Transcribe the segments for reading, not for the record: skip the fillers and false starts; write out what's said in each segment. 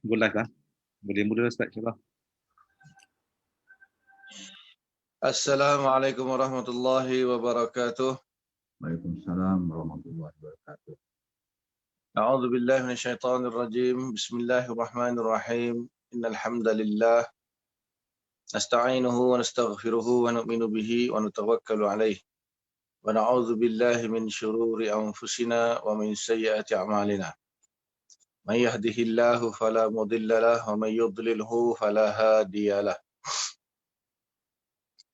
Go live lah. Boleh mula start insyaAllah. Assalamualaikum warahmatullahi wabarakatuh. Waalaikumsalam warahmatullahi wabarakatuh. A'udzu billahi minasyaitonir rajim. Bismillahirrahmanirrahim. Innal hamdalillah nasta'inuhu wa nastaghfiruhu wa nu'minu bihi wa natawakkalu alayh. Wa na'udzu billahi min shururi anfusina wa min sayyiati a'malina. Man yahdihillahu fala mudilla lahu wa man yudlilhu fala hadiya lahu.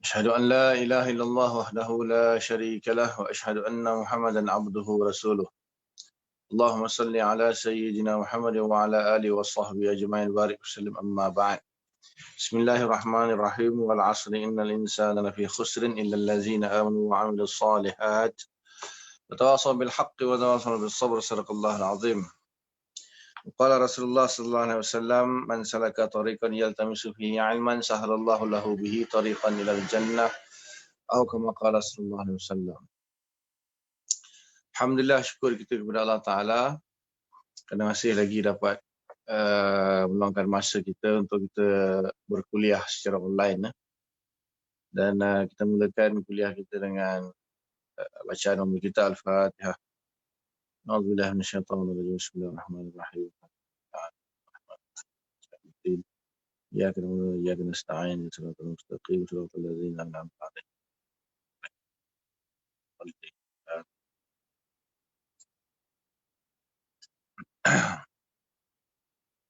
أشهد أن لا إله إلا الله وحده لا شريك له وأشهد أن محمدا عبده ورسوله اللهم صل على سيدنا محمد وعلى آله وصحبه أجمعين بارك وسلم أما بعد بسم الله الرحمن الرحيم والعصر إن الإنسان لفي خسر إلا الذين آمنوا وعملوا الصالحات وتواصوا بالحق وتواصوا بالصبر صدق الله العظيم وقال رسول الله صلى الله عليه وسلم من سلك طريقا يلتمس فيه علما سهل الله له به طريقا إلى الجنة أو كما قال صلى الله عليه وسلم. Alhamdulillah, syukur kita kepada Allah Ta'ala kerana masih lagi dapat meluangkan masa kita untuk kita berkuliah secara online. Dan kita mulakan kuliah kita dengan bacaan umum kita Al-Fatihah. A'udzubillahi minasyaitonir rajim. Bismillahirrahmanirrahim. Iyyaka na'budu wa iyyaka nasta'in. Shiratal mustaqim, shiratal ladzina an'amta 'alaihim.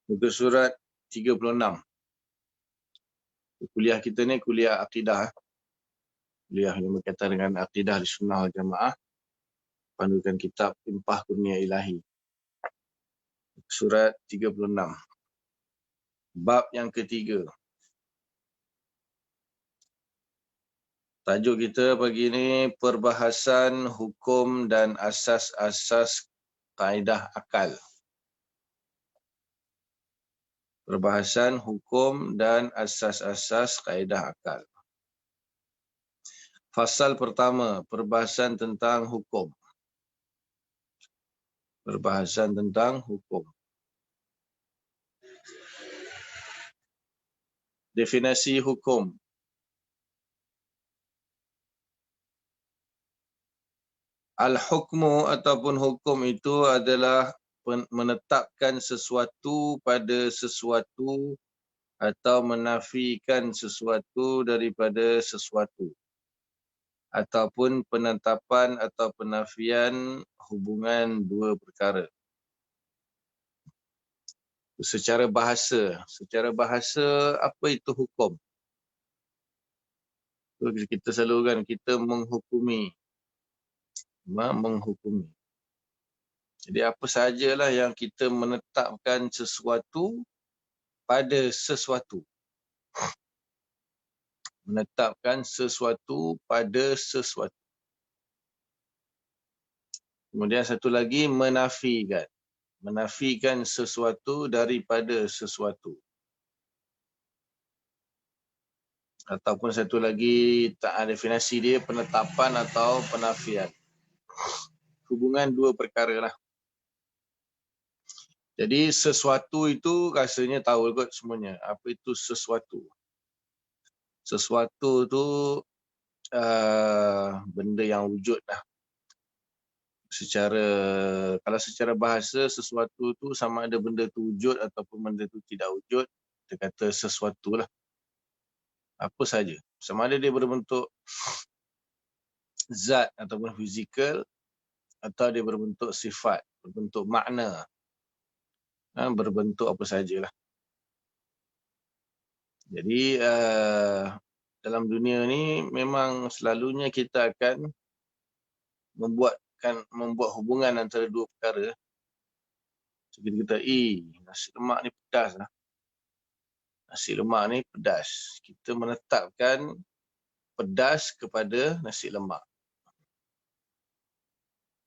Muka surat 36. Kuliah kita ni kuliah akidah. Kuliah yang berkaitan dengan akidah di Sunnah wal Jamaah. Pandukan kitab Impah Kurnia Ilahi. Surat 36. Bab yang ketiga. Tajuk kita pagi ini perbahasan hukum dan asas-asas kaedah akal. Perbahasan hukum dan asas-asas kaedah akal. Fasal pertama, perbahasan tentang hukum. Perbahasan tentang hukum. Definisi hukum. Al-hukmu ataupun hukum itu adalah menetapkan sesuatu pada sesuatu atau menafikan sesuatu daripada sesuatu. Ataupun penetapan atau penafian hubungan dua perkara. Secara bahasa apa itu hukum? Kita selalu kan kita menghukumi. Jadi apa sahajalah yang kita menetapkan sesuatu pada sesuatu. Menetapkan sesuatu pada sesuatu. Kemudian satu lagi menafikan. Menafikan sesuatu daripada sesuatu. Ataupun satu lagi tak definisi dia penetapan atau penafian. Hubungan dua perkara lah. Jadi sesuatu itu rasanya tahu kot semuanya. Apa itu sesuatu? Sesuatu tu benda yang wujud lah. Kalau secara bahasa sesuatu tu sama ada benda tu wujud ataupun benda tu tidak wujud. Kita kata sesuatu lah. Apa saja. Sama ada dia berbentuk zat ataupun fizikal atau dia berbentuk sifat, berbentuk makna. Berbentuk apa sajalah. Jadi dalam dunia ni memang selalunya kita akan membuat hubungan antara dua perkara. So, kita kata, nasi lemak ni pedas lah. Nasi lemak ni pedas. Kita menetapkan pedas kepada nasi lemak.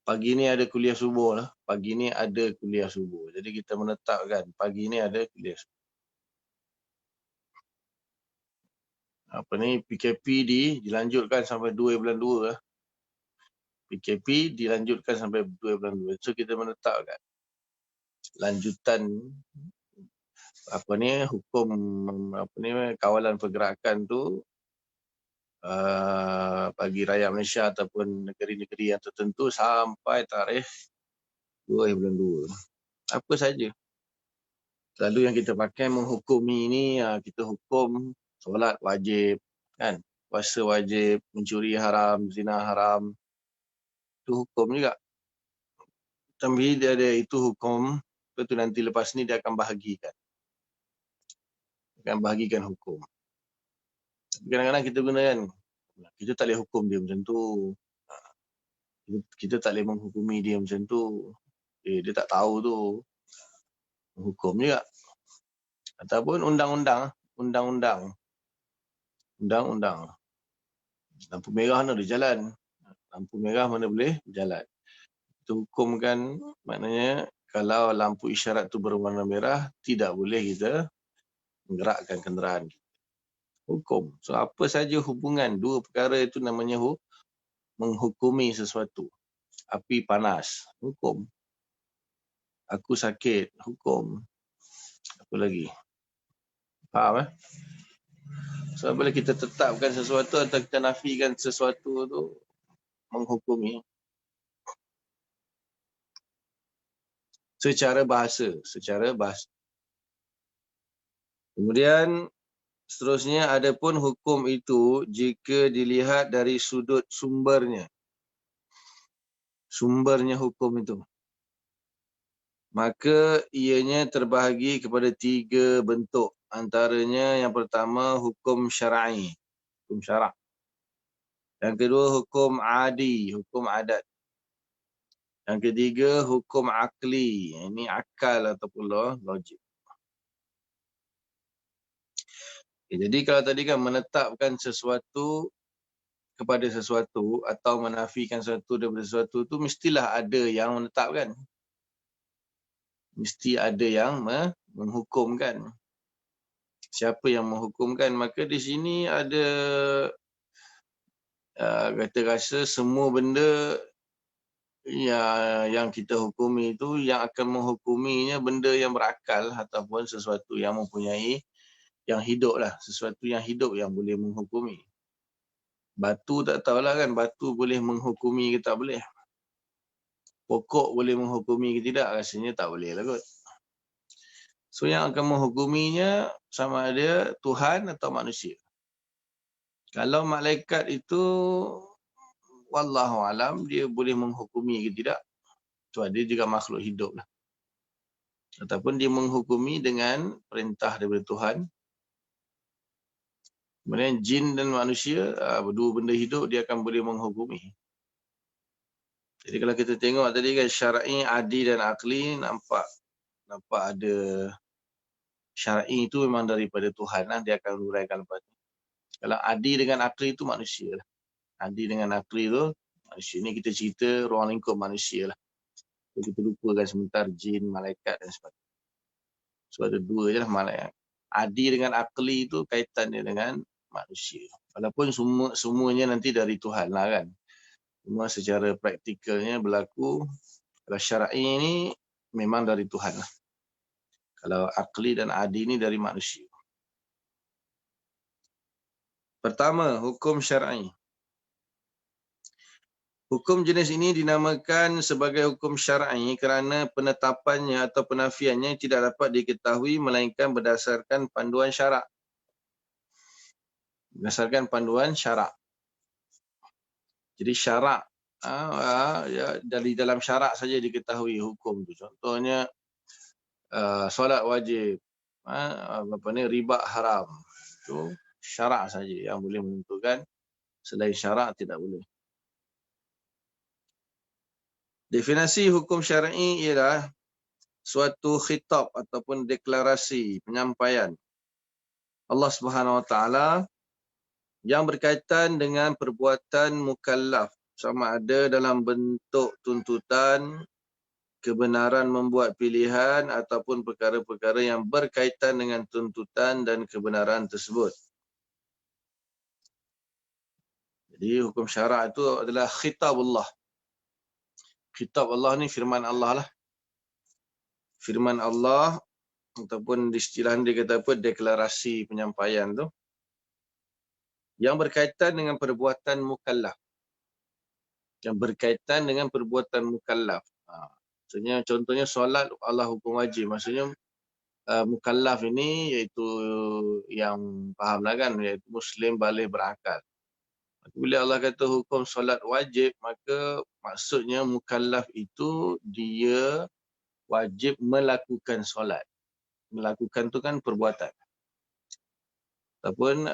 Pagi ni ada kuliah subuh lah. Pagi ni ada kuliah subuh. Jadi kita menetapkan pagi ni ada kuliah subuh. PKP dilanjutkan sampai 2 bulan 2 lah. PKP dilanjutkan sampai 2 bulan 2. So kita menetapkan lanjutan hukum kawalan pergerakan tu bagi rakyat Malaysia ataupun negeri-negeri yang tertentu sampai tarikh 2 bulan 2. Apa saja. Selalu yang kita pakai menghukumi ni, kita hukum solat wajib, kan? Puasa wajib, mencuri haram, zina haram. Itu hukum juga. Tapi dia ada itu hukum, itu nanti lepas ni dia akan bahagikan. Akan bahagikan hukum. Tapi kadang-kadang kita guna kan, kita tak boleh hukum dia macam tu. Kita tak boleh menghukumi dia macam tu. Dia tak tahu tu. Hukum juga. Ataupun undang-undang. Lampu merah mana boleh jalan. Lampu merah mana boleh berjalan. Itu hukum kan, maknanya kalau lampu isyarat tu berwarna merah, tidak boleh kita menggerakkan kenderaan. Hukum. So apa saja hubungan dua perkara itu namanya menghukumi sesuatu. Api panas, hukum. Aku sakit, hukum. Apa lagi? Faham ? So bila kita tetapkan sesuatu atau kita nafikan sesuatu tu, menghukumi. Secara bahasa. Kemudian seterusnya, adapun hukum itu jika dilihat dari sudut sumbernya. Sumbernya hukum itu. Maka ianya terbahagi kepada 3 bentuk. Antaranya yang pertama hukum syar'i. Hukum syarak. Yang kedua hukum adi. Hukum adat. Yang ketiga hukum akli. Ini akal ataupun logik. Jadi kalau tadi kan menetapkan sesuatu kepada sesuatu atau menafikan sesuatu daripada sesuatu tu mestilah ada yang menetapkan. Mesti ada yang menghukumkan. Siapa yang menghukumkan? Maka di sini ada kata rasa semua benda yang kita hukumi itu, yang akan menghukuminya benda yang berakal ataupun sesuatu yang mempunyai yang hidup lah. Sesuatu yang hidup yang boleh menghukumi. Batu tak tahulah kan, batu boleh menghukumi ke tak boleh. Pokok boleh menghukumi ke tidak, rasanya tak boleh lah kot. So yang akan menghukuminya sama ada Tuhan atau manusia. Kalau malaikat itu wallahu alam dia boleh menghukumi ke tidak. So dia juga makhluk hidup lah. Ataupun dia menghukumi dengan perintah daripada Tuhan. Kemudian jin dan manusia, dua benda hidup dia akan boleh menghukumi. Jadi kalau kita tengok tadi kan syar'i, adi dan akli, nampak ada syar'i itu memang daripada Tuhan lah, dia akan uraikan lepas ni. Kalau adi dengan akli itu manusia lah. Adi dengan akli itu manusia. Ini kita cerita ruang lingkup manusia lah. So, kita lupakan sebentar jin, malaikat dan sebagainya. So ada 2 je lah malaikat. Adi dengan akli itu kaitannya dengan manusia. Walaupun semuanya nanti dari Tuhan lah kan. Cuma secara praktikalnya berlaku, kalau syar'i ini memang dari Tuhan lah. Kalau akli dan adi ini dari manusia. Pertama, hukum syar'i. Hukum jenis ini dinamakan sebagai hukum syar'i kerana penetapannya atau penafiannya tidak dapat diketahui melainkan berdasarkan panduan syarak. Berdasarkan panduan syarak. Jadi syarak, dari dalam syarak saja diketahui hukum tu. Contohnya, solat wajib, riba haram. Itu syarak saja yang boleh menentukan, selain syarak tidak boleh. Definisi hukum syar'i ialah suatu khitab ataupun deklarasi penyampaian Allah Subhanahu Wa Taala yang berkaitan dengan perbuatan mukallaf, sama ada dalam bentuk tuntutan, kebenaran membuat pilihan ataupun perkara-perkara yang berkaitan dengan tuntutan dan kebenaran tersebut. Jadi hukum syarak itu adalah khitab Allah. Khitab Allah ni firman Allah lah. Firman Allah ataupun di istilah dia kata apa, deklarasi penyampaian tu, yang berkaitan dengan perbuatan mukallaf. Yang berkaitan dengan perbuatan mukallaf. Maksudnya contohnya solat Allah hukum wajib. Maksudnya mukallaf ini iaitu yang fahamlah kan, iaitu Muslim baligh berakal. Bila Allah kata hukum solat wajib, maka maksudnya mukallaf itu dia wajib melakukan solat. Melakukan tu kan perbuatan. Ataupun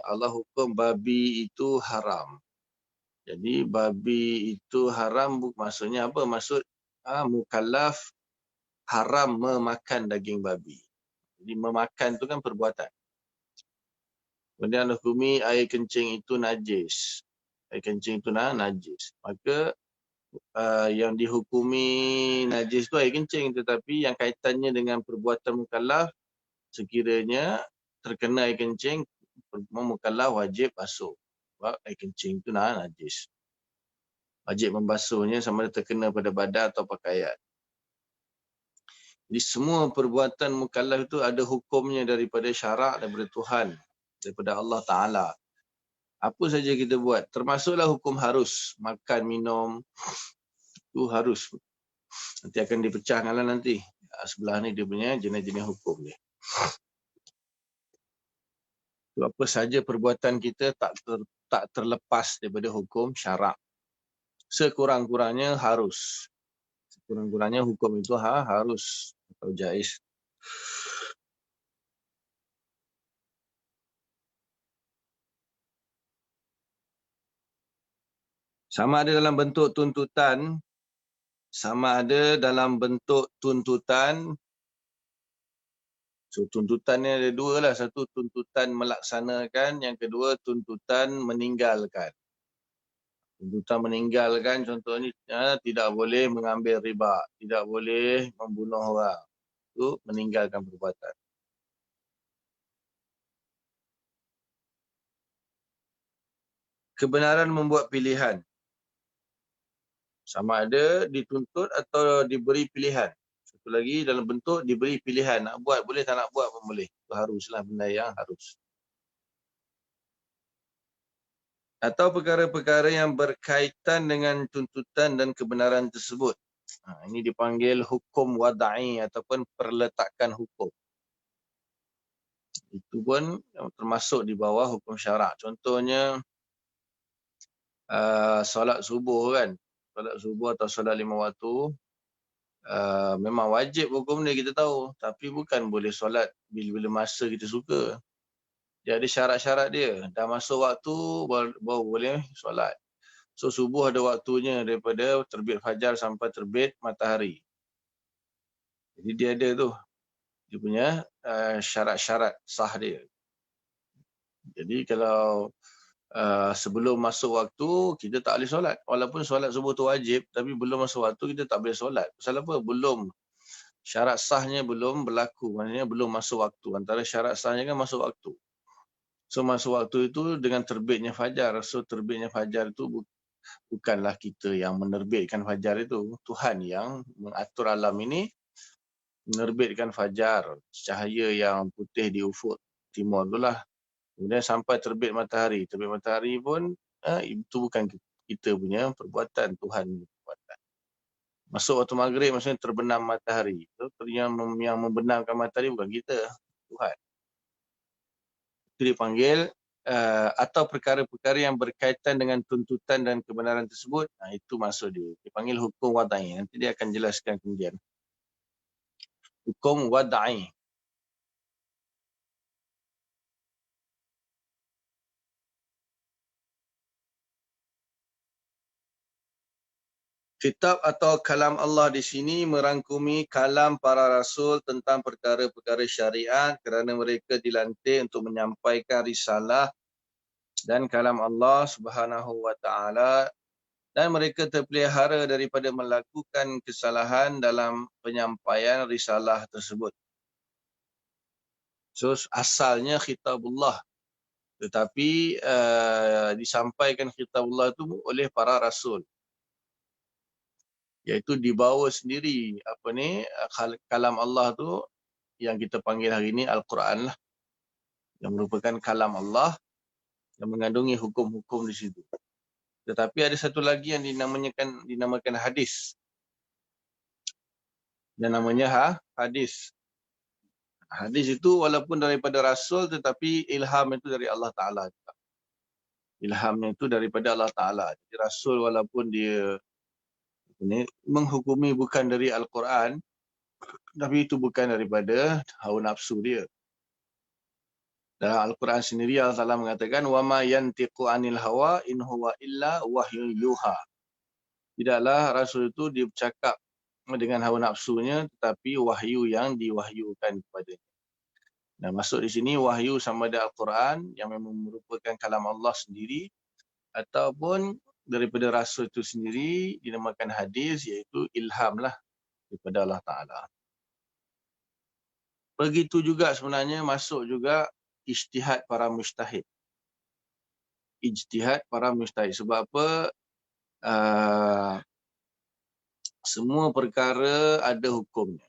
Allah hukum babi itu haram. Jadi babi itu haram maksudnya apa? Maksud mukallaf haram memakan daging babi. Jadi memakan tu kan perbuatan. Kemudian hukumi air kencing itu najis. Air kencing itu najis. Maka yang dihukumi najis tu air kencing, tetapi yang kaitannya dengan perbuatan mukallaf, sekiranya terkena air kencing, mukallaf wajib basuh. Sebab air kencing itu najis. Wajib membasuhnya sama ada terkena pada badan atau pakaian. Jadi semua perbuatan mukallaf itu ada hukumnya daripada syarak, daripada Tuhan, daripada Allah Ta'ala. Apa saja kita buat, termasuklah hukum harus. Makan, minum, itu harus. Nanti akan dipecahkan lah nanti. Sebelah ni dia punya jenis-jenis hukum dia. Itu apa saja perbuatan kita tak terlepas daripada hukum syarak. Sekurang-kurangnya harus. Sekurang-kurangnya hukum itu harus atau jaiz. Sama ada dalam bentuk tuntutan, So tuntutannya ada dua lah. Satu tuntutan melaksanakan, yang kedua tuntutan meninggalkan. Tuntutan meninggalkan contohnya tidak boleh mengambil riba, tidak boleh membunuh orang. Itu meninggalkan perbuatan. Kebenaran membuat pilihan. Sama ada dituntut atau diberi pilihan. Satu lagi dalam bentuk diberi pilihan. Nak buat boleh, tak nak buat pun boleh. Itu haruslah benda yang harus. Atau perkara-perkara yang berkaitan dengan tuntutan dan kebenaran tersebut. Ini dipanggil hukum wada'i ataupun perletakan hukum. Itu pun termasuk di bawah hukum syarak. Contohnya solat subuh kan. Solat subuh atau solat 5 waktu. Memang wajib hukum dia kita tahu. Tapi bukan boleh solat bila-bila masa kita suka. Dia ada syarat-syarat dia. Dah masuk waktu baru boleh solat. So subuh ada waktunya daripada terbit fajar sampai terbit matahari. Jadi dia ada tu. Dia punya syarat-syarat sah dia. Jadi kalau sebelum masuk waktu kita tak boleh solat. Walaupun solat subuh tu wajib, tapi belum masuk waktu kita tak boleh solat. Pasal apa? Belum. Syarat sahnya belum berlaku. Maksudnya belum masuk waktu. Antara syarat sahnya kan masuk waktu. So masuk waktu itu dengan terbitnya fajar. So terbitnya fajar itu bukanlah kita yang menerbitkan fajar itu. Tuhan yang mengatur alam ini menerbitkan fajar. Cahaya yang putih di ufuk timur itulah. Kemudian sampai terbit matahari. Terbit matahari pun itu bukan kita punya perbuatan. Tuhan punya perbuatan. Masuk waktu maghrib maksudnya terbenam matahari. So, yang membenamkan matahari bukan kita. Tuhan. Itu dipanggil atau perkara-perkara yang berkaitan dengan tuntutan dan kebenaran tersebut, itu masuk dia. Dipanggil hukum wada'i. Nanti dia akan jelaskan kemudian. Hukum wada'i. Kitab atau kalam Allah di sini merangkumi kalam para rasul tentang perkara-perkara syariat kerana mereka dilantik untuk menyampaikan risalah dan kalam Allah Subhanahu wa taala, dan mereka terpelihara daripada melakukan kesalahan dalam penyampaian risalah tersebut. So asalnya khitabullah, tetapi disampaikan khitabullah itu oleh para rasul. Iaitu dibawa sendiri kalam Allah tu yang kita panggil hari ini Al-Quran lah, yang merupakan kalam Allah yang mengandungi hukum-hukum di situ. Tetapi ada satu lagi yang dinamakan hadis. Dan namanya hadis. Hadis itu walaupun daripada Rasul, tetapi ilham itu dari Allah Ta'ala. Ilhamnya itu daripada Allah Ta'ala. Jadi Rasul walaupun dia menghukumi bukan dari Al-Quran, tapi itu bukan daripada hawa nafsu dia. Dalam Al-Quran sendiri Allah Ta'ala mengatakan, وَمَا يَنْتِقُ عَنِ الْهَوَىٰ إِنْ هُوَ إِلَّا وَحْيٌ يُوحَىٰ. Tidaklah Rasul itu dia bercakap dengan hawa nafsunya, tetapi wahyu yang diwahyukan kepadanya. Nah, masuk di sini wahyu sama ada Al-Quran yang memang merupakan kalam Allah sendiri, ataupun daripada Rasul itu sendiri dinamakan hadis, iaitu ilham lah daripada Allah Ta'ala. Begitu juga sebenarnya masuk juga ijtihad para mujtahid. Ijtihad para mujtahid. Sebab apa? Semua perkara ada hukumnya.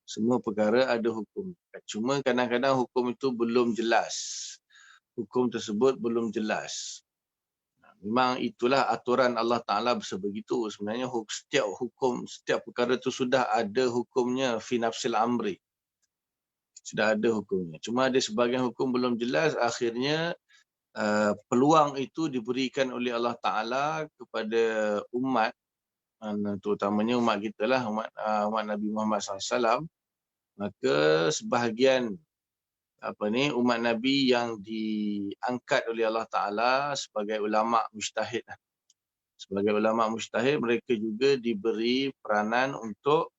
Semua perkara ada hukum. Cuma kadang-kadang hukum itu belum jelas. Hukum tersebut belum jelas. Memang itulah aturan Allah Ta'ala begitu. Sebenarnya setiap hukum, setiap perkara itu sudah ada hukumnya fi nafsil amri. Sudah ada hukumnya. Cuma ada sebahagian hukum belum jelas, akhirnya peluang itu diberikan oleh Allah Ta'ala kepada umat, terutamanya umat kita lah, umat Nabi Muhammad SAW. Maka sebahagian umat Nabi yang diangkat oleh Allah Ta'ala sebagai ulama mujtahid. Sebagai ulama mujtahid, mereka juga diberi peranan untuk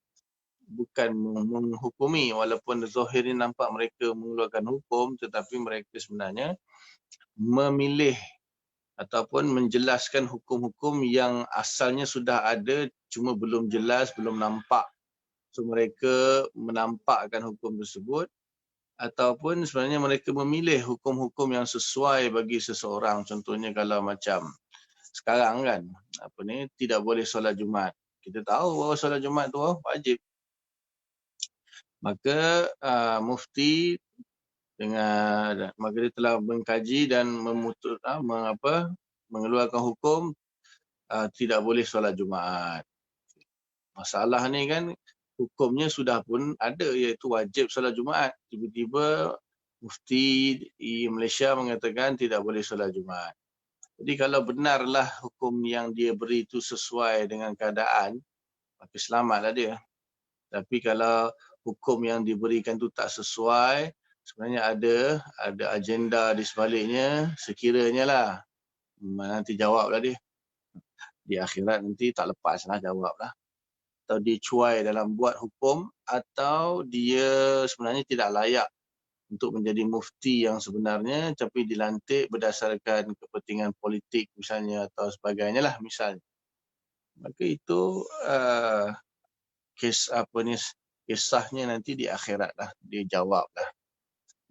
bukan menghukumi, walaupun zahirnya nampak mereka mengeluarkan hukum, tetapi mereka sebenarnya memilih ataupun menjelaskan hukum-hukum yang asalnya sudah ada, cuma belum jelas, belum nampak. So mereka menampakkan hukum tersebut, ataupun sebenarnya mereka memilih hukum-hukum yang sesuai bagi seseorang. Contohnya kalau macam sekarang kan, tidak boleh solat Jumaat. Kita tahu bahawa solat Jumaat tu wajib. Maka mufti maka dia telah mengkaji dan mengeluarkan hukum tidak boleh solat Jumaat. Masalah ni kan, hukumnya sudah pun ada, iaitu wajib solat Jumaat. Tiba-tiba mufti di Malaysia mengatakan tidak boleh solat Jumaat. Jadi kalau benarlah hukum yang dia beri itu sesuai dengan keadaan, maka selamatlah dia. Tapi kalau hukum yang diberikan itu tak sesuai, sebenarnya ada agenda di sebaliknya, sekiranya lah, nanti jawablah dia. Di akhirat nanti tak lepaslah jawablah. Atau dia cuai dalam buat hukum, atau dia sebenarnya tidak layak untuk menjadi mufti yang sebenarnya, tapi dilantik berdasarkan kepentingan politik misalnya atau sebagainya lah misalnya. Maka itu kisahnya nanti di akhirat lah, dia jawab lah.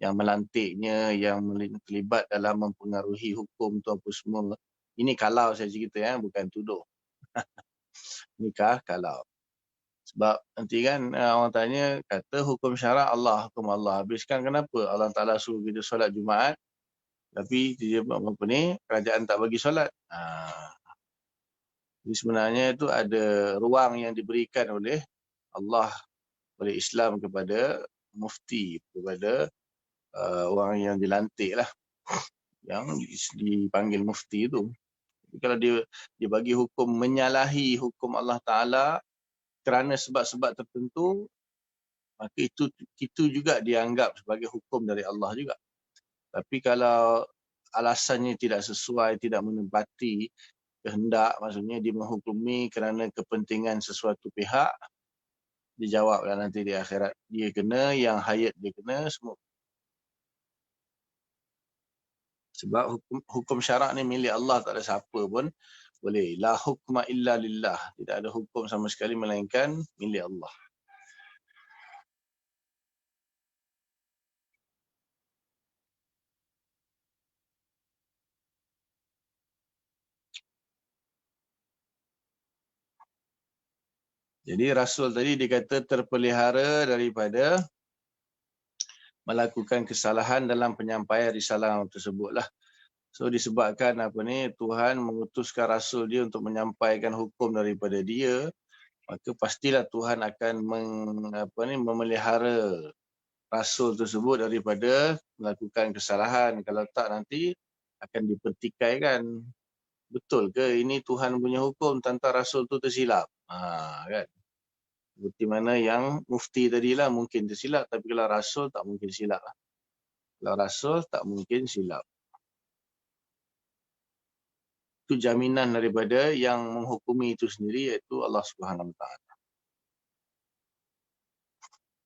Yang melantiknya, yang terlibat dalam mempengaruhi hukum tu apa semua. Ini kalau saya cerita, bukan tuduh. Ini kalau. Sebab nanti kan orang tanya, kata hukum syarak Allah, hukum Allah. Habiskan kenapa Allah Ta'ala suruh kita solat Jumaat, tapi dia kerajaan tak bagi solat. Jadi sebenarnya itu ada ruang yang diberikan oleh Allah, oleh Islam kepada mufti, kepada orang yang dilantik lah, yang dipanggil mufti itu. Jadi kalau dia bagi hukum menyalahi hukum Allah Ta'ala kerana sebab-sebab tertentu, maka itu juga dianggap sebagai hukum dari Allah juga. Tapi kalau alasannya tidak sesuai, tidak menepati kehendak, maksudnya dia menghukumi kerana kepentingan sesuatu pihak, dijawablah nanti di akhirat. Dia kena, yang hayat dia kena, semua. Sebab hukum syarak ni milik Allah, tak ada siapa pun boleh. La hukma illa lillah. Tidak ada hukum sama sekali melainkan milik Allah. Jadi Rasul tadi dikata terpelihara daripada melakukan kesalahan dalam penyampaian risalah tersebutlah. So disebabkan Tuhan mengutuskan rasul dia untuk menyampaikan hukum daripada dia, maka pastilah Tuhan akan memelihara rasul tersebut daripada melakukan kesalahan. Kalau tak, nanti akan dipertikaikan. Betul ke ini Tuhan punya hukum tanpa rasul tu tersilap? Kan? Seperti mana yang mufti tadilah, mungkin tersilap, tapi kalau rasul tak mungkin silap. Kalau rasul tak mungkin silap. Itu jaminan daripada yang menghukumi itu sendiri, iaitu Allah Subhanahu Wa Taala.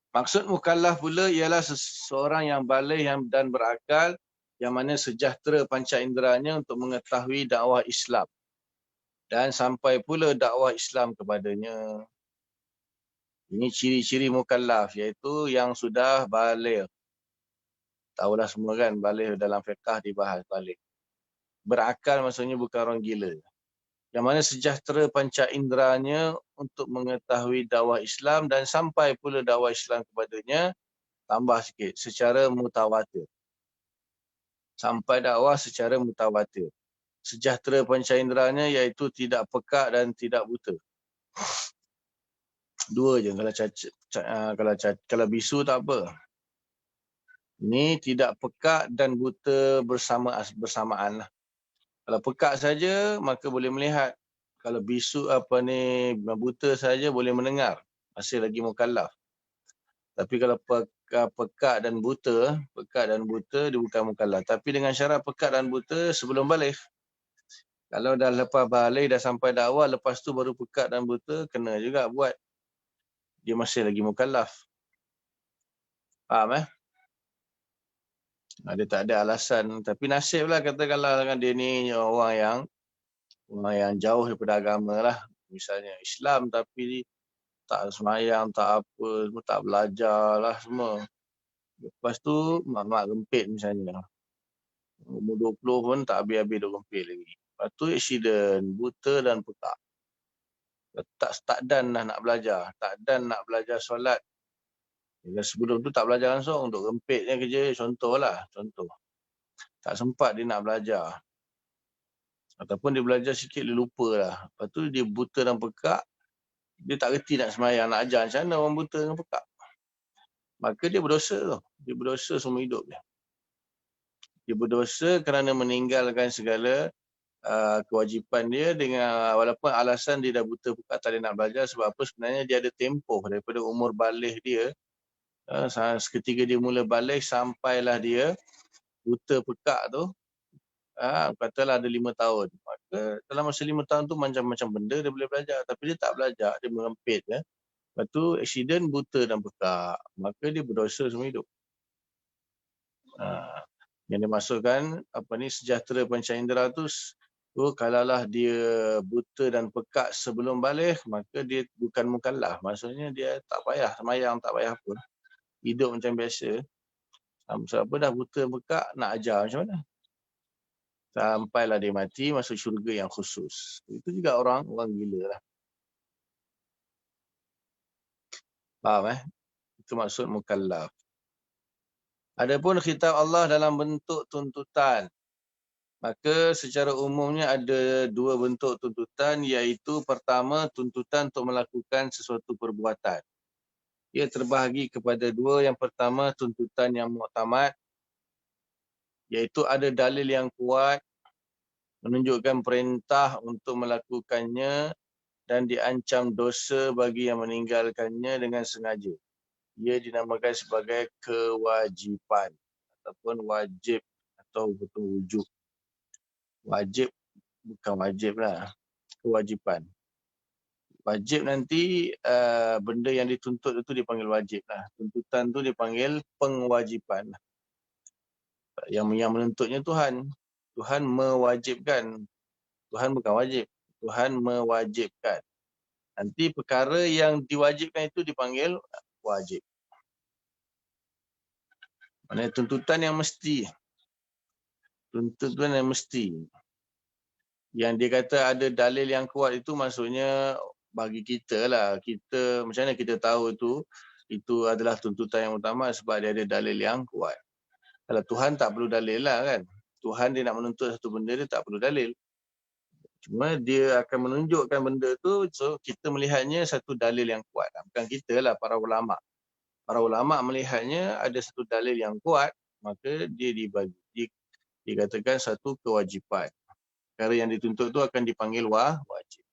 Maksud mukallaf pula ialah seseorang yang baligh dan berakal, yang mana sejahtera panca inderanya untuk mengetahui dakwah Islam dan sampai pula dakwah Islam kepadanya. Ini ciri-ciri mukallaf, iaitu yang sudah baligh. Tahulah semua kan, baligh dalam fiqh dibahas baligh. Berakal maksudnya bukan orang gila. Yang mana sejahtera panca inderanya untuk mengetahui dakwah Islam dan sampai pula dakwah Islam kepadanya, tambah sikit, secara mutawatir. Sampai dakwah secara mutawatir. Sejahtera panca inderanya iaitu tidak pekak dan tidak buta. Dua je, kalau bisu tak apa. Ini tidak pekak dan buta bersamaan lah. Kalau pekak saja maka boleh melihat. Kalau bisu buta saja boleh mendengar. Masih lagi mukallaf. Tapi kalau pekak dan buta dia bukan mukallaf. Tapi dengan syarat pekak dan buta sebelum baligh. Kalau dah lepas baligh, dah sampai dakwah, lepas tu baru pekak dan buta, kena juga buat. Dia masih lagi mukallaf. Faham Dia tak ada alasan. Tapi nasiblah katakanlah dia ni orang yang jauh daripada agama lah. Misalnya Islam tapi tak semayang, tak apa, tak belajar lah semua. Lepas tu mak gempit misalnya. Umur 20 pun tak habis-habis duk gempit lagi. Lepas tu accident, buta dan pekak. Tak dan lah nak belajar. Tak dan nak belajar solat. Sebelum tu tak belajar langsung, duk gempit je kerja. Contoh. Tak sempat dia nak belajar. Ataupun dia belajar sikit, dia lupa lah. Lepas tu dia buta dan pekak. Dia tak reti nak semayang, nak ajar. Macam mana orang buta dan pekak? Maka dia berdosa tu. Dia berdosa semua hidup dia. Dia berdosa kerana meninggalkan segala kewajipan dia dengan walaupun alasan dia dah buta pekak tak ada nak belajar. Sebab apa? Sebenarnya dia ada tempoh daripada umur baligh dia. Ketika dia mula baligh sampailah dia buta pekak tu. Katalah ada 5 tahun. Maka dalam masa 5 tahun tu macam-macam benda dia boleh belajar. Tapi dia tak belajar, dia merempit. Lepas tu accident, buta dan pekak. Maka dia berdosa semua hidup. Yang dimasukkan sejahtera panca indera tu kalaulah dia buta dan pekak sebelum baligh, maka dia bukan mukallaf. Maksudnya dia tak payah semayang, tak payah apa. Hidup macam biasa. Sebab apa dah buta pekak, nak ajar macam mana? Sampailah dia mati masuk syurga yang khusus. Itu juga orang gila lah. Faham Itu maksud mukallaf. Adapun khitab Allah dalam bentuk tuntutan. Maka secara umumnya ada 2 bentuk tuntutan, iaitu pertama tuntutan untuk melakukan sesuatu perbuatan. Ia terbahagi kepada 2. Yang pertama tuntutan yang muktamad, iaitu ada dalil yang kuat menunjukkan perintah untuk melakukannya dan diancam dosa bagi yang meninggalkannya dengan sengaja. Ia dinamakan sebagai kewajipan ataupun wajib atau betul wujub. Wajib bukan wajib lah, kewajipan. Wajib nanti benda yang dituntut itu dipanggil wajib lah. Tuntutan tu dipanggil pengwajipan. Yang menuntutnya Tuhan. Tuhan mewajibkan. Tuhan bukan wajib. Tuhan mewajibkan. Nanti perkara yang diwajibkan itu dipanggil wajib. Maksudnya tuntutan yang mesti. Tuntutan yang mesti. Yang dia kata ada dalil yang kuat itu maksudnya bagi kita lah. Kita, macam mana kita tahu itu itu adalah tuntutan yang utama sebab dia ada dalil yang kuat. Kalau Tuhan tak perlu dalil lah kan. Tuhan dia nak menuntut satu benda dia tak perlu dalil. Cuma dia akan menunjukkan benda tu, so kita melihatnya satu dalil yang kuat. Bukan kita lah, para ulama'. Para ulama' melihatnya ada satu dalil yang kuat, maka dia dibagi. Dikatakan satu kewajipan. Perkara yang dituntut tu akan dipanggil wajib.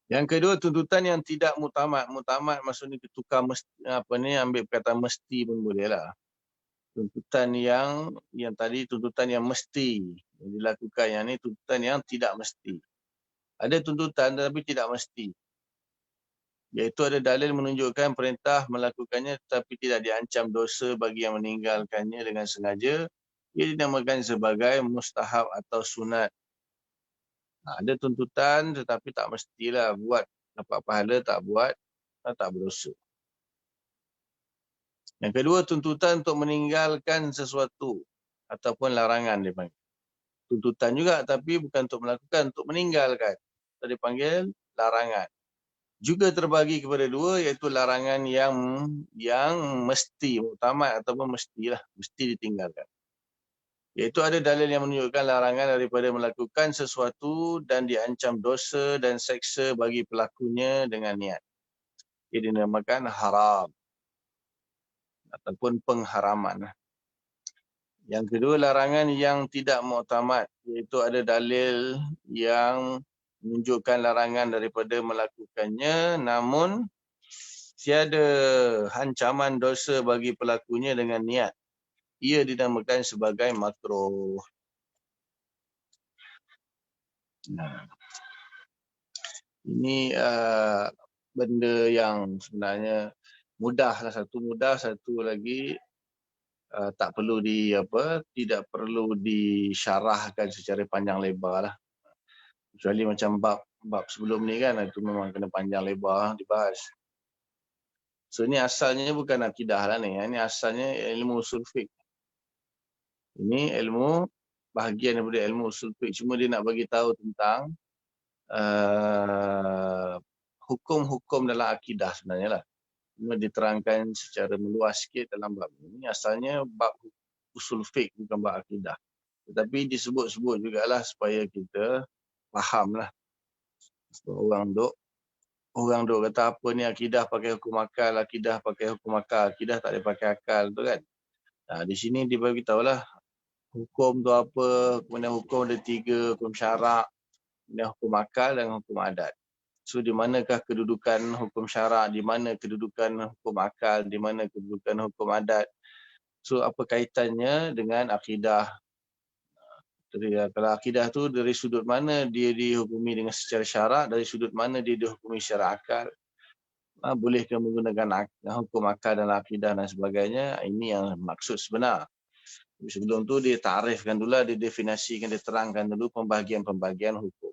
Yang kedua, tuntutan yang tidak mutamad. Mutamad maksudnya tukar ambil perkataan mesti pun boleh lah. Tuntutan yang tadi tuntutan yang mesti yang dilakukan, yang ni tuntutan yang tidak mesti. Ada tuntutan tetapi tidak mesti. Iaitu ada dalil menunjukkan perintah melakukannya tetapi tidak diancam dosa bagi yang meninggalkannya dengan sengaja. Ia dinamakan sebagai mustahab atau sunat. Ada tuntutan tetapi tak mestilah buat dapat pahala, tak buat tak berdosa. Yang kedua, tuntutan untuk meninggalkan sesuatu ataupun larangan dipanggil. Tuntutan juga tapi bukan untuk melakukan, untuk meninggalkan. Itu dipanggil larangan. Juga terbagi kepada dua, iaitu larangan yang mesti, muktamad ataupun mestilah, mesti ditinggalkan. Iaitu ada dalil yang menunjukkan larangan daripada melakukan sesuatu dan diancam dosa dan seksa bagi pelakunya dengan niat. Ia dinamakan haram ataupun pengharaman. Yang kedua, larangan yang tidak muktamad, iaitu ada dalil yang menunjukkan larangan daripada melakukannya namun tiada ancaman dosa bagi pelakunya dengan niat. Ia dinamakan sebagai makruh. Ini benda yang sebenarnya mudahlah, satu mudah, satu lagi tak perlu tidak perlu disyarahkan secara panjang lebar lah. Kecuali macam bab sebelum ni kan, itu memang kena panjang lebar dibahas. So ni asalnya bukan akidah lah ni. Ini asalnya ilmu usul fiqh. Ini ilmu bahagian daripada ilmu usul fiqh. Cuma dia nak bagi tahu tentang hukum-hukum dalam akidah sebenarnya lah. Cuma diterangkan secara meluas sikit dalam bab ini. Asalnya bab usul fiqh, bukan bab akidah. Tetapi disebut-sebut jugalah supaya kita faham lah. Orang duk kata apa ni akidah pakai hukum akal, akidah pakai hukum akal, akidah tak boleh pakai akal tu kan. Di sini dia bagi tahulah hukum tu apa, kemudian hukum ada 3, hukum syarak, kemudian hukum akal dan hukum adat. So di manakah kedudukan hukum syarak, di mana kedudukan hukum akal, di mana kedudukan hukum adat. So apa kaitannya dengan akidah? Kalau akidah tu dari sudut mana dia dihukumi dengan secara syarak, dari sudut mana dia dihukumi secara akal. Bolehkah menggunakan hukum akal dalam akidah dan sebagainya? Ini yang maksud sebenar. Sebelum tu dia ta'rifkan dulu, dia definisikan, dia terangkan dulu pembahagian-pembahagian hukum.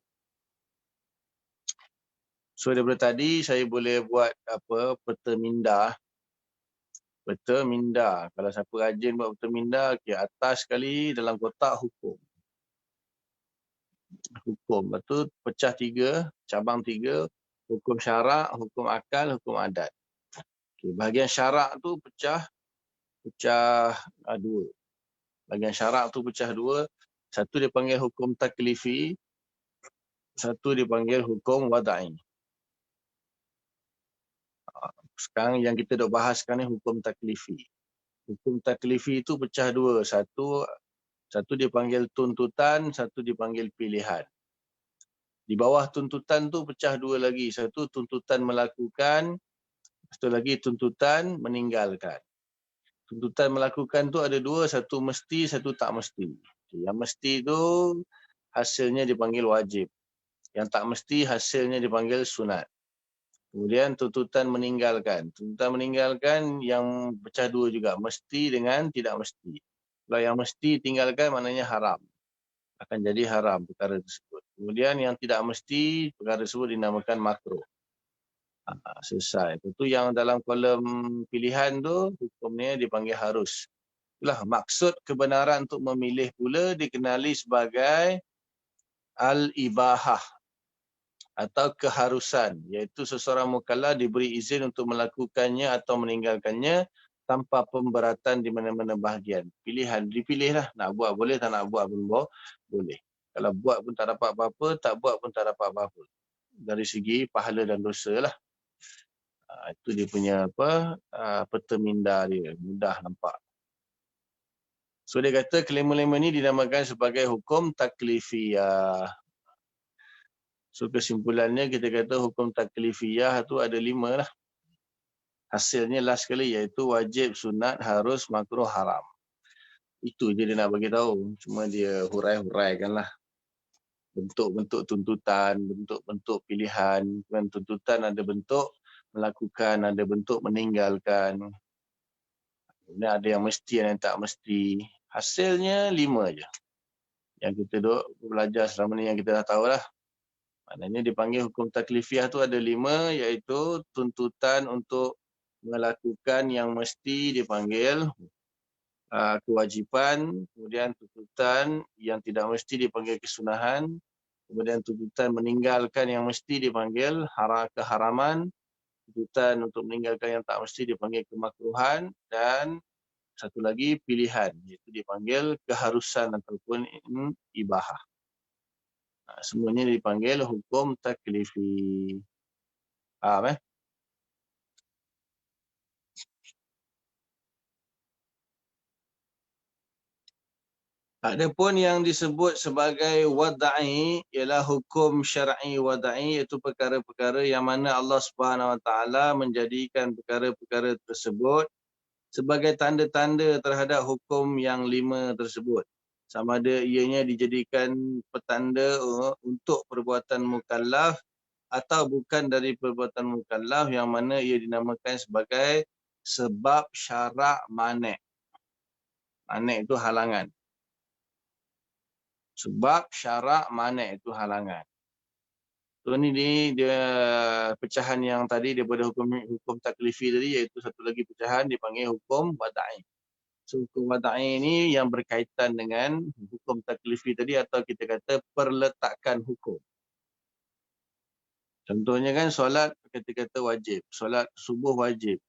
So daripada tadi saya boleh buat peta minda. Peta minda. Kalau siapa rajin buat peta minda, atas sekali dalam kotak hukum. Hukum. Lepas tu pecah 3, cabang 3, hukum syarak, hukum akal, hukum adat. Bahagian syarak tu pecah 2. Bahagian syarak tu pecah 2. Satu dipanggil hukum taklifi, satu dipanggil hukum wada'i. Sekarang yang kita dok bahas sekarang ni hukum taklifi. Hukum taklifi itu pecah 2. Satu dipanggil tuntutan, satu dipanggil pilihan. Di bawah tuntutan tu pecah 2 lagi. Satu tuntutan melakukan, satu lagi tuntutan meninggalkan. Tuntutan melakukan tu ada 2, satu mesti, satu tak mesti. Yang mesti tu hasilnya dipanggil wajib. Yang tak mesti hasilnya dipanggil sunat. Kemudian tuntutan meninggalkan. Tuntutan meninggalkan yang pecah 2 juga. Mesti dengan tidak mesti. Kalau yang mesti tinggalkan maknanya haram. Akan jadi haram perkara tersebut. Kemudian yang tidak mesti perkara tersebut dinamakan makruh. Selesai. Itu yang dalam kolom pilihan tu hukumnya dipanggil harus. Itulah maksud kebenaran untuk memilih pula dikenali sebagai al-ibahah. atau keharusan, iaitu seseorang mukallaf diberi izin untuk melakukannya atau meninggalkannya tanpa pemberatan di mana-mana bahagian. Pilihan, dipilihlah, nak buat boleh, tak nak buat pun boleh. Kalau buat pun tak dapat apa-apa, tak buat pun tak dapat apa-apa. Dari segi pahala dan dosa lah. Itu dia punya peta minda dia, mudah nampak. So dia kata kelima-lima ni dinamakan sebagai hukum taklifiyah. So kesimpulannya kita kata hukum taklifiyah tu ada 5 lah. Hasilnya last sekali iaitu wajib, sunat, harus, makruh, haram. Itu je dia nak bagi tahu. Cuma dia hurai-huraikan lah. Bentuk-bentuk tuntutan, bentuk-bentuk pilihan. Dan tuntutan ada bentuk melakukan, ada bentuk meninggalkan. Kemudian ada yang mesti, ada yang tak mesti. Hasilnya 5 je. Yang kita duk belajar selama ni yang kita dah tahu lah. Maknanya dipanggil hukum taklifiyah tu ada 5, iaitu tuntutan untuk melakukan yang mesti dipanggil kewajipan, kemudian tuntutan yang tidak mesti dipanggil kesunahan, kemudian tuntutan meninggalkan yang mesti dipanggil keharaman, tuntutan untuk meninggalkan yang tak mesti dipanggil kemakruhan, dan satu lagi pilihan, iaitu dipanggil keharusan ataupun ibahah. Semuanya dipanggil hukum taklifi. Faham Adapun yang disebut sebagai wad'i ialah hukum syar'i wad'i, iaitu perkara-perkara yang mana Allah Subhanahu Wa Taala menjadikan perkara-perkara tersebut sebagai tanda-tanda terhadap hukum yang 5 tersebut. Sama ada ianya dijadikan petanda untuk perbuatan mukallaf atau bukan dari perbuatan mukallaf, yang mana ia dinamakan sebagai sebab syarak manik. Manik itu halangan. Sebab syarak manik itu halangan. So ni dia pecahan yang tadi daripada hukum taklifi tadi, iaitu satu lagi pecahan dipanggil hukum wad'i. So hukum wad'i ini yang berkaitan dengan hukum taklifi tadi, atau kita kata perletakan hukum. Contohnya kan solat kita kata wajib, solat subuh wajib.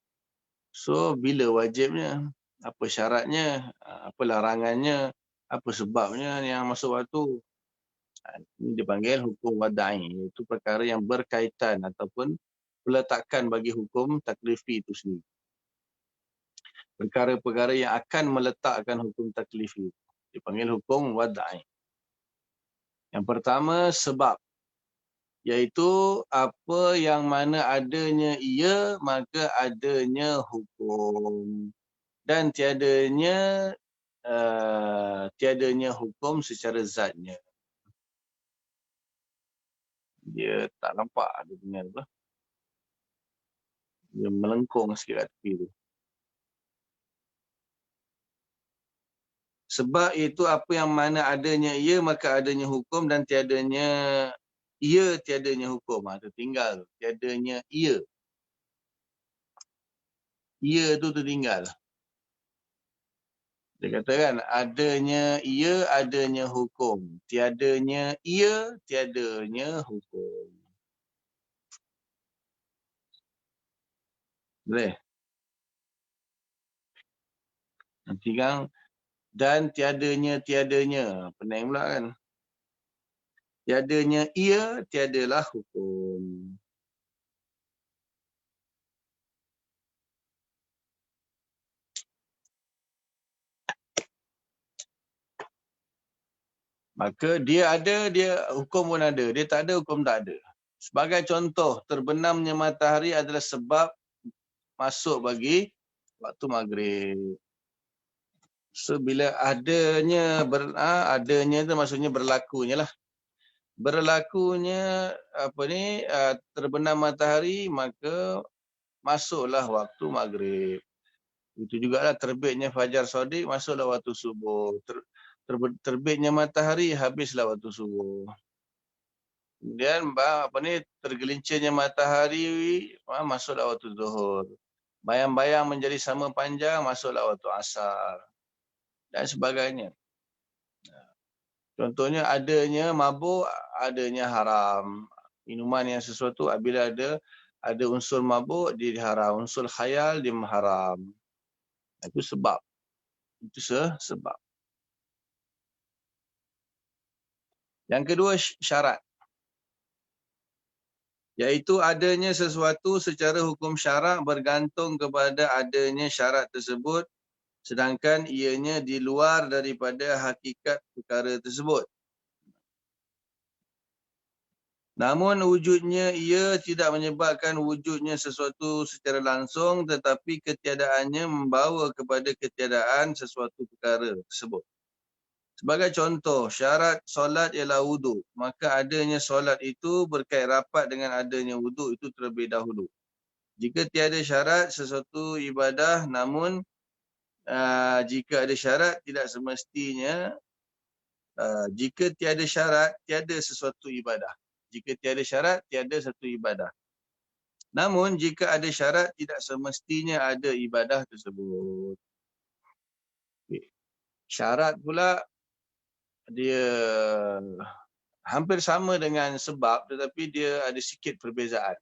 So bila wajibnya? Apa syaratnya? Apa larangannya? Apa sebabnya yang masuk waktu? Ini dipanggil hukum wad'i, iaitu perkara yang berkaitan ataupun peletakan bagi hukum taklifi itu sendiri. Perkara-perkara yang akan meletakkan hukum taklifi dipanggil hukum wad'i. Yang pertama sebab, iaitu apa yang mana adanya ia maka adanya hukum, dan tiadanya hukum secara zatnya. Dia tak nampak ada dengan apa. Dia melengkung sikit kat tepi tu. Sebab itu apa yang mana adanya ia maka adanya hukum, dan tiadanya ia tiadanya hukum. Tertinggal. Tiadanya ia. Ia tu tertinggal. Dia katakan adanya ia adanya hukum. Tiadanya ia tiadanya hukum. Boleh? Nanti kan dan tiadanya pening pula kan. Tiadanya ia tiadalah hukum. Maka dia ada, dia hukum pun ada. Dia tak ada, hukum tak ada. Sebagai contoh, terbenamnya matahari adalah sebab masuk bagi waktu maghrib. So bila adanya adanya tu maksudnya berlakunya lah. Berlakunya terbenam matahari, maka masuklah waktu maghrib. Itu jugalah terbitnya fajar shadiq, masuklah waktu subuh. Terbitnya matahari, habislah waktu subuh. Kemudian tergelincirnya matahari, masuklah waktu zuhur. Bayang-bayang menjadi sama panjang, masuklah waktu asar. Dan sebagainya. Contohnya adanya mabuk, adanya haram. Minuman yang sesuatu apabila ada unsur mabuk dia diharam, unsur khayal dia haram. Itu sebab. Itu sebab. Yang kedua syarat. Iaitu adanya sesuatu secara hukum syarak bergantung kepada adanya syarat tersebut sedangkan ianya di luar daripada hakikat perkara tersebut. Namun wujudnya ia tidak menyebabkan wujudnya sesuatu secara langsung tetapi ketiadaannya membawa kepada ketiadaan sesuatu perkara tersebut. Sebagai contoh, syarat solat ialah wuduk. Maka adanya solat itu berkait rapat dengan adanya wuduk itu terlebih dahulu. Jika tiada syarat sesuatu ibadah, namun jika ada syarat tidak semestinya, jika tiada syarat, tiada sesuatu ibadah. Jika tiada syarat, tiada satu ibadah. Namun jika ada syarat, tidak semestinya ada ibadah tersebut. Syarat pula dia hampir sama dengan sebab tetapi dia ada sikit perbezaan.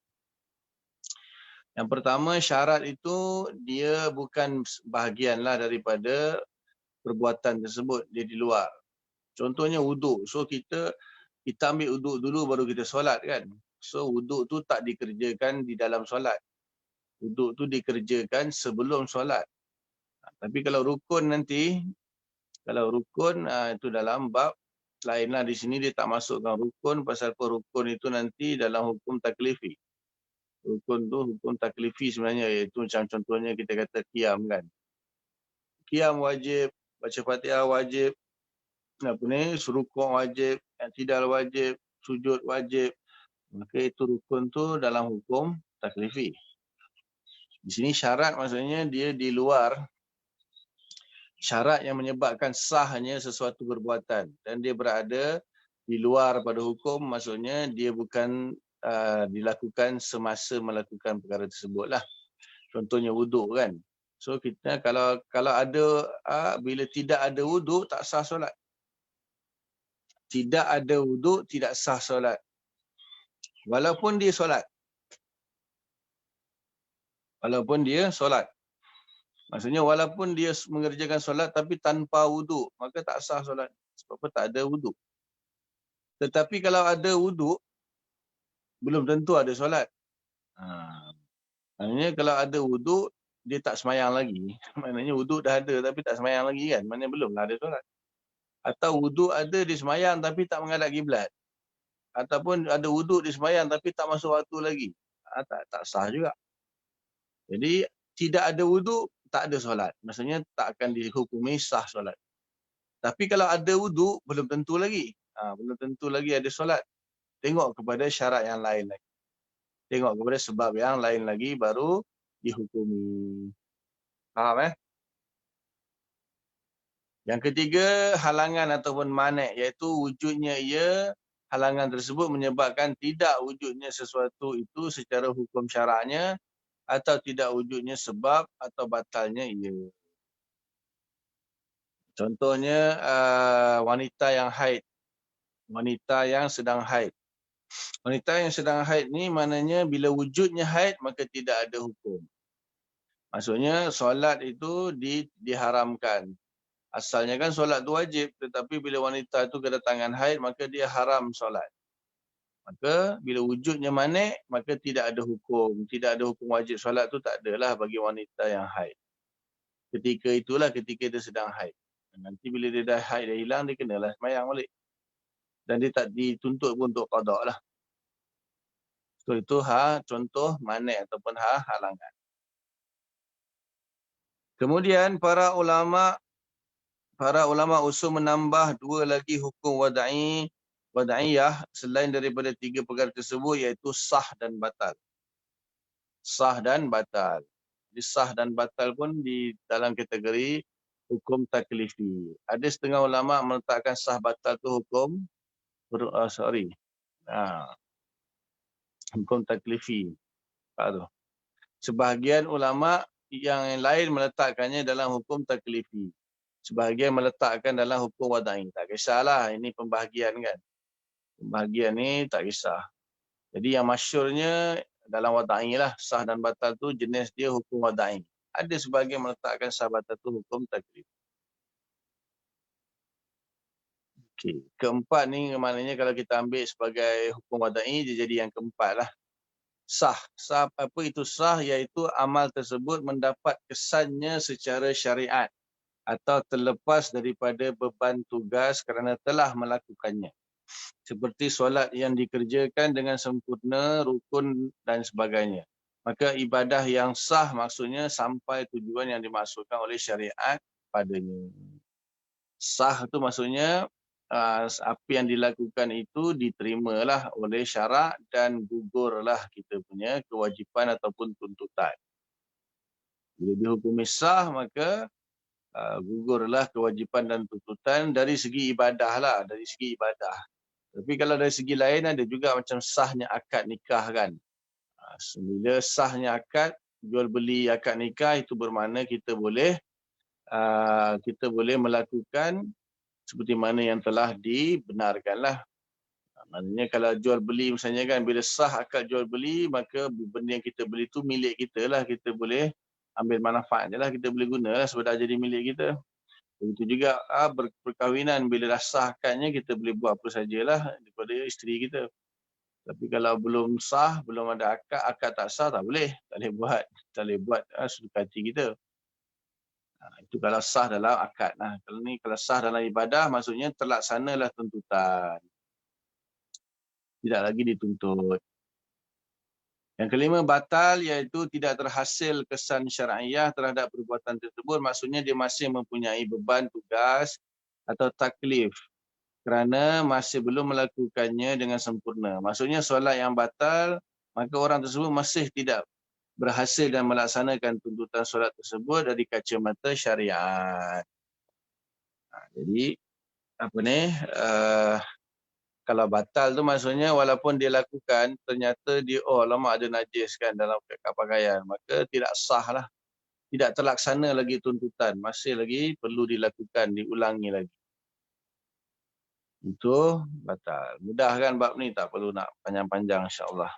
Yang pertama, syarat itu dia bukan bahagianlah daripada perbuatan tersebut, dia di luar. Contohnya wuduk. So kita ambil wuduk dulu baru kita solat kan. So wuduk tu tak dikerjakan di dalam solat. Wuduk tu dikerjakan sebelum solat. Tapi kalau rukun nanti, itu dalam bab lainlah. Di sini dia tak masukkan rukun pasal apa rukun itu nanti dalam hukum taklifi. Rukun tu hukum taklifi sebenarnya, iaitu macam contohnya kita kata qiyam kan. Qiyam wajib, baca Fatihah wajib, rukuk wajib, i'tidal wajib, sujud wajib. Maka itu rukun tu dalam hukum taklifi. Di sini syarat maksudnya dia di luar syarat yang menyebabkan sahnya sesuatu perbuatan dan dia berada di luar pada hukum, maksudnya dia bukan dilakukan semasa melakukan perkara tersebut lah. Contohnya wuduk kan. So kita kalau ada bila tidak ada wuduk tak sah solat. Tidak ada wuduk tidak sah solat. Walaupun dia solat. Walaupun dia solat. Maksudnya walaupun dia mengerjakan solat tapi tanpa wuduk, maka tak sah solat. Sebab apa? Tak ada wuduk. Tetapi kalau ada wuduk, belum tentu ada solat. Maknanya kalau ada wuduk, dia tak semayang lagi. Maknanya wuduk dah ada tapi tak semayang lagi kan. Maknanya belumlah ada solat. Atau wuduk ada dia semayang tapi tak menghadap kiblat. Ataupun ada wuduk dia semayang tapi tak masuk waktu lagi. Tak sah juga. Jadi tidak ada wuduk, tak ada solat. Maksudnya tak akan dihukumi sah solat. Tapi kalau ada wuduk, belum tentu lagi. Belum tentu lagi ada solat. Tengok kepada syarat yang lain lagi. Tengok kepada sebab yang lain lagi baru dihukumi. Faham Yang ketiga, halangan ataupun manik, iaitu wujudnya ia, halangan tersebut menyebabkan tidak wujudnya sesuatu itu secara hukum syaraknya atau tidak wujudnya sebab atau batalnya ia. Contohnya wanita yang haid. Wanita yang sedang haid. Wanita yang sedang haid ni maknanya bila wujudnya haid maka tidak ada hukum. Maksudnya solat itu diharamkan. Asalnya kan solat itu wajib, tetapi bila wanita itu kedatangan haid maka dia haram solat. Maka bila wujudnya manik maka tidak ada hukum. Tidak ada hukum wajib solat tu tak adalah bagi wanita yang haid. Ketika itulah ketika dia sedang haid. Nanti bila dia dah haid dah hilang, dia kenalah semayang balik. Dan dia tak dituntut pun untuk qada lah. So itu contoh manik ataupun halangan. Kemudian para ulama usul menambah dua lagi hukum wada'iyah selain daripada tiga perkara tersebut, iaitu sah dan batal. Sah dan batal. Jadi sah dan batal pun di dalam kategori hukum taklifi. Ada setengah ulama meletakkan sah batal tu hukum hukum taklifi. Sebahagian ulama yang lain meletakkannya dalam hukum taklifi. Sebahagian meletakkan dalam hukum wada'i. Tak kisahlah, ini pembahagian kan. Pembahagian ni tak kisah. Jadi yang masyhurnya dalam wada'i lah, sah dan batal tu jenis dia hukum wada'i. Ada sebahagian meletakkan sah batal tu hukum taklif. Okey. Keempat ni maknanya kalau kita ambil sebagai hukum wada'i, dia jadi yang keempat lah. Sah. Sah apa itu sah? Iaitu amal tersebut mendapat kesannya secara syariat atau terlepas daripada beban tugas kerana telah melakukannya. Seperti solat yang dikerjakan dengan sempurna, rukun dan sebagainya. Maka ibadah yang sah maksudnya sampai tujuan yang dimaksudkan oleh syariat padanya. Sah tu maksudnya apa yang dilakukan itu diterimalah oleh syarak dan gugurlah kita punya kewajipan ataupun tuntutan. Bila dihukumi sah maka gugurlah kewajipan dan tuntutan dari segi ibadah lah, dari segi ibadah. Tapi kalau dari segi lain ada juga macam sahnya akad nikah kan. Bila sahnya akad, jual beli akad nikah itu bermakna kita boleh melakukan seperti mana yang telah dibenarkan lah. Maknanya kalau jual beli misalnya kan, bila sah akad jual beli maka benda yang kita beli tu milik kita lah. Kita boleh ambil manfaat je lah, kita boleh guna lah sebab dah jadi milik kita. Begitu juga perkahwinan, bila dah sah akadnya kita boleh buat apa sajalah daripada isteri kita. Tapi kalau belum sah, belum ada akad tak sah, tak boleh buat sesuka hati kita. Itu kalau sah dalam akad lah. Kalau sah dalam ibadah maksudnya terlaksanalah tuntutan. Tidak lagi dituntut. Yang kelima, batal iaitu tidak terhasil kesan syar'iyah terhadap perbuatan tersebut. Maksudnya dia masih mempunyai beban tugas atau taklif kerana masih belum melakukannya dengan sempurna. Maksudnya solat yang batal, maka orang tersebut masih tidak berhasil dan melaksanakan tuntutan solat tersebut dari kacamata syariat. Jadi kalau batal tu maksudnya walaupun dia lakukan, ternyata dia lama ada najis kan dalam pakaian, maka tidak sah lah. Tidak terlaksana lagi tuntutan, masih lagi perlu dilakukan, diulangi lagi. Itu batal. Mudah kan bab ni, tak perlu nak panjang-panjang insya-Allah.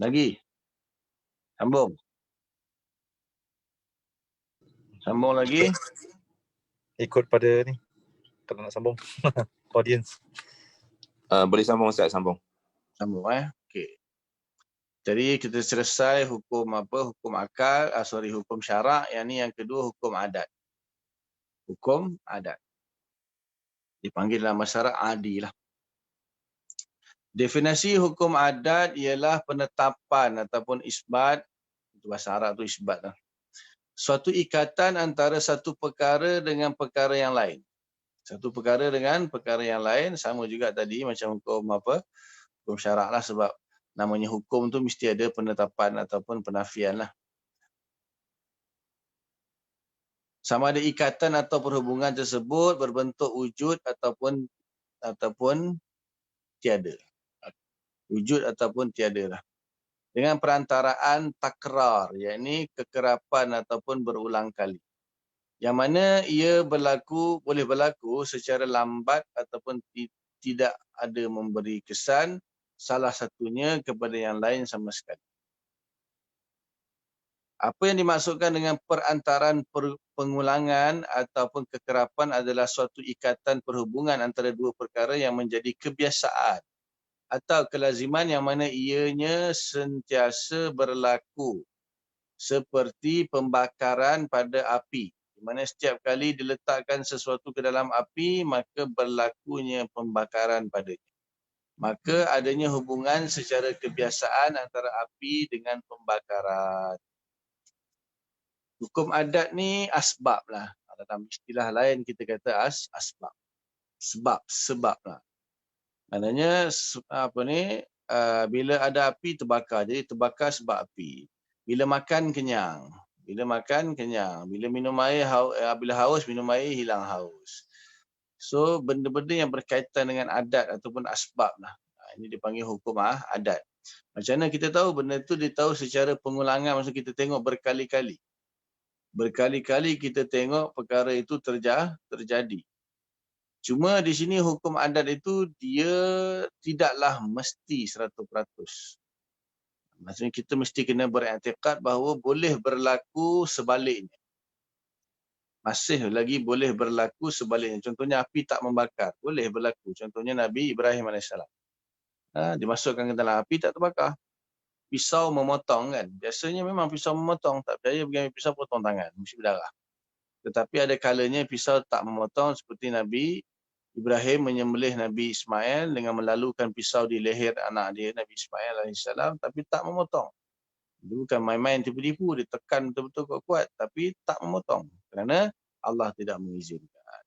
Lagi. Sambung lagi. Ikut pada ni. Kalau nak sambung. Audience. Boleh sambung Ustaz, sambung. Sambung okey. Jadi kita selesai hukum hukum akal, hukum syarak. Yang ni yang kedua hukum adat. Hukum adat. Dipanggil dalam masyarakat adi lah. Definisi hukum adat ialah penetapan ataupun isbat. Itu bahasa Arab tu isbat lah. Suatu ikatan antara satu perkara dengan perkara yang lain. Satu perkara dengan perkara yang lain sama juga tadi macam hukum hukum syarak lah, sebab namanya hukum tu mesti ada penetapan ataupun penafian lah. Sama ada ikatan atau perhubungan tersebut berbentuk wujud ataupun tiada. Wujud ataupun tiada lah. Dengan perantaraan takrar, yakni kekerapan ataupun berulang kali. Yang mana ia boleh berlaku secara lambat ataupun tidak ada memberi kesan salah satunya kepada yang lain sama sekali. Apa yang dimaksudkan dengan perantaraan pengulangan ataupun kekerapan adalah suatu ikatan perhubungan antara dua perkara yang menjadi kebiasaan atau kelaziman yang mana ianya sentiasa berlaku, seperti pembakaran pada api, di mana setiap kali diletakkan sesuatu ke dalam api maka berlakunya pembakaran padanya. Maka adanya hubungan secara kebiasaan antara api dengan pembakaran. Hukum adat ni asbab lah. Dalam istilah lain kita kata asbab. Sebab lah. Maknanya bila ada api terbakar. Jadi terbakar sebab api. Bila makan kenyang. Bila minum air, bila haus minum air hilang haus. So benda-benda yang berkaitan dengan adat ataupun asbab lah. Ini dipanggil hukum adat. Macam mana kita tahu benda tu dia tahu secara pengulangan, maksud kita tengok berkali-kali. Berkali-kali kita tengok perkara itu terjadi. Cuma di sini hukum adat itu dia tidaklah mesti 100%. Maksudnya kita mesti kena beriktikad bahawa boleh berlaku sebaliknya. Masih lagi boleh berlaku sebaliknya. Contohnya api tak membakar. Boleh berlaku. Contohnya Nabi Ibrahim AS. Dimasukkan ke dalam api tak terbakar. Pisau memotong kan. Biasanya memang pisau memotong. Tak percaya pergi ambil pisau potong tangan. Mesti berdarah. Tetapi ada kalanya pisau tak memotong seperti Nabi Ibrahim menyembelih Nabi Ismail dengan melalukan pisau di leher anak dia Nabi Ismail AS tapi tak memotong. Dia bukan main-main tipu-tipu, dia tekan betul-betul kuat-kuat tapi tak memotong. Kerana Allah tidak mengizinkan.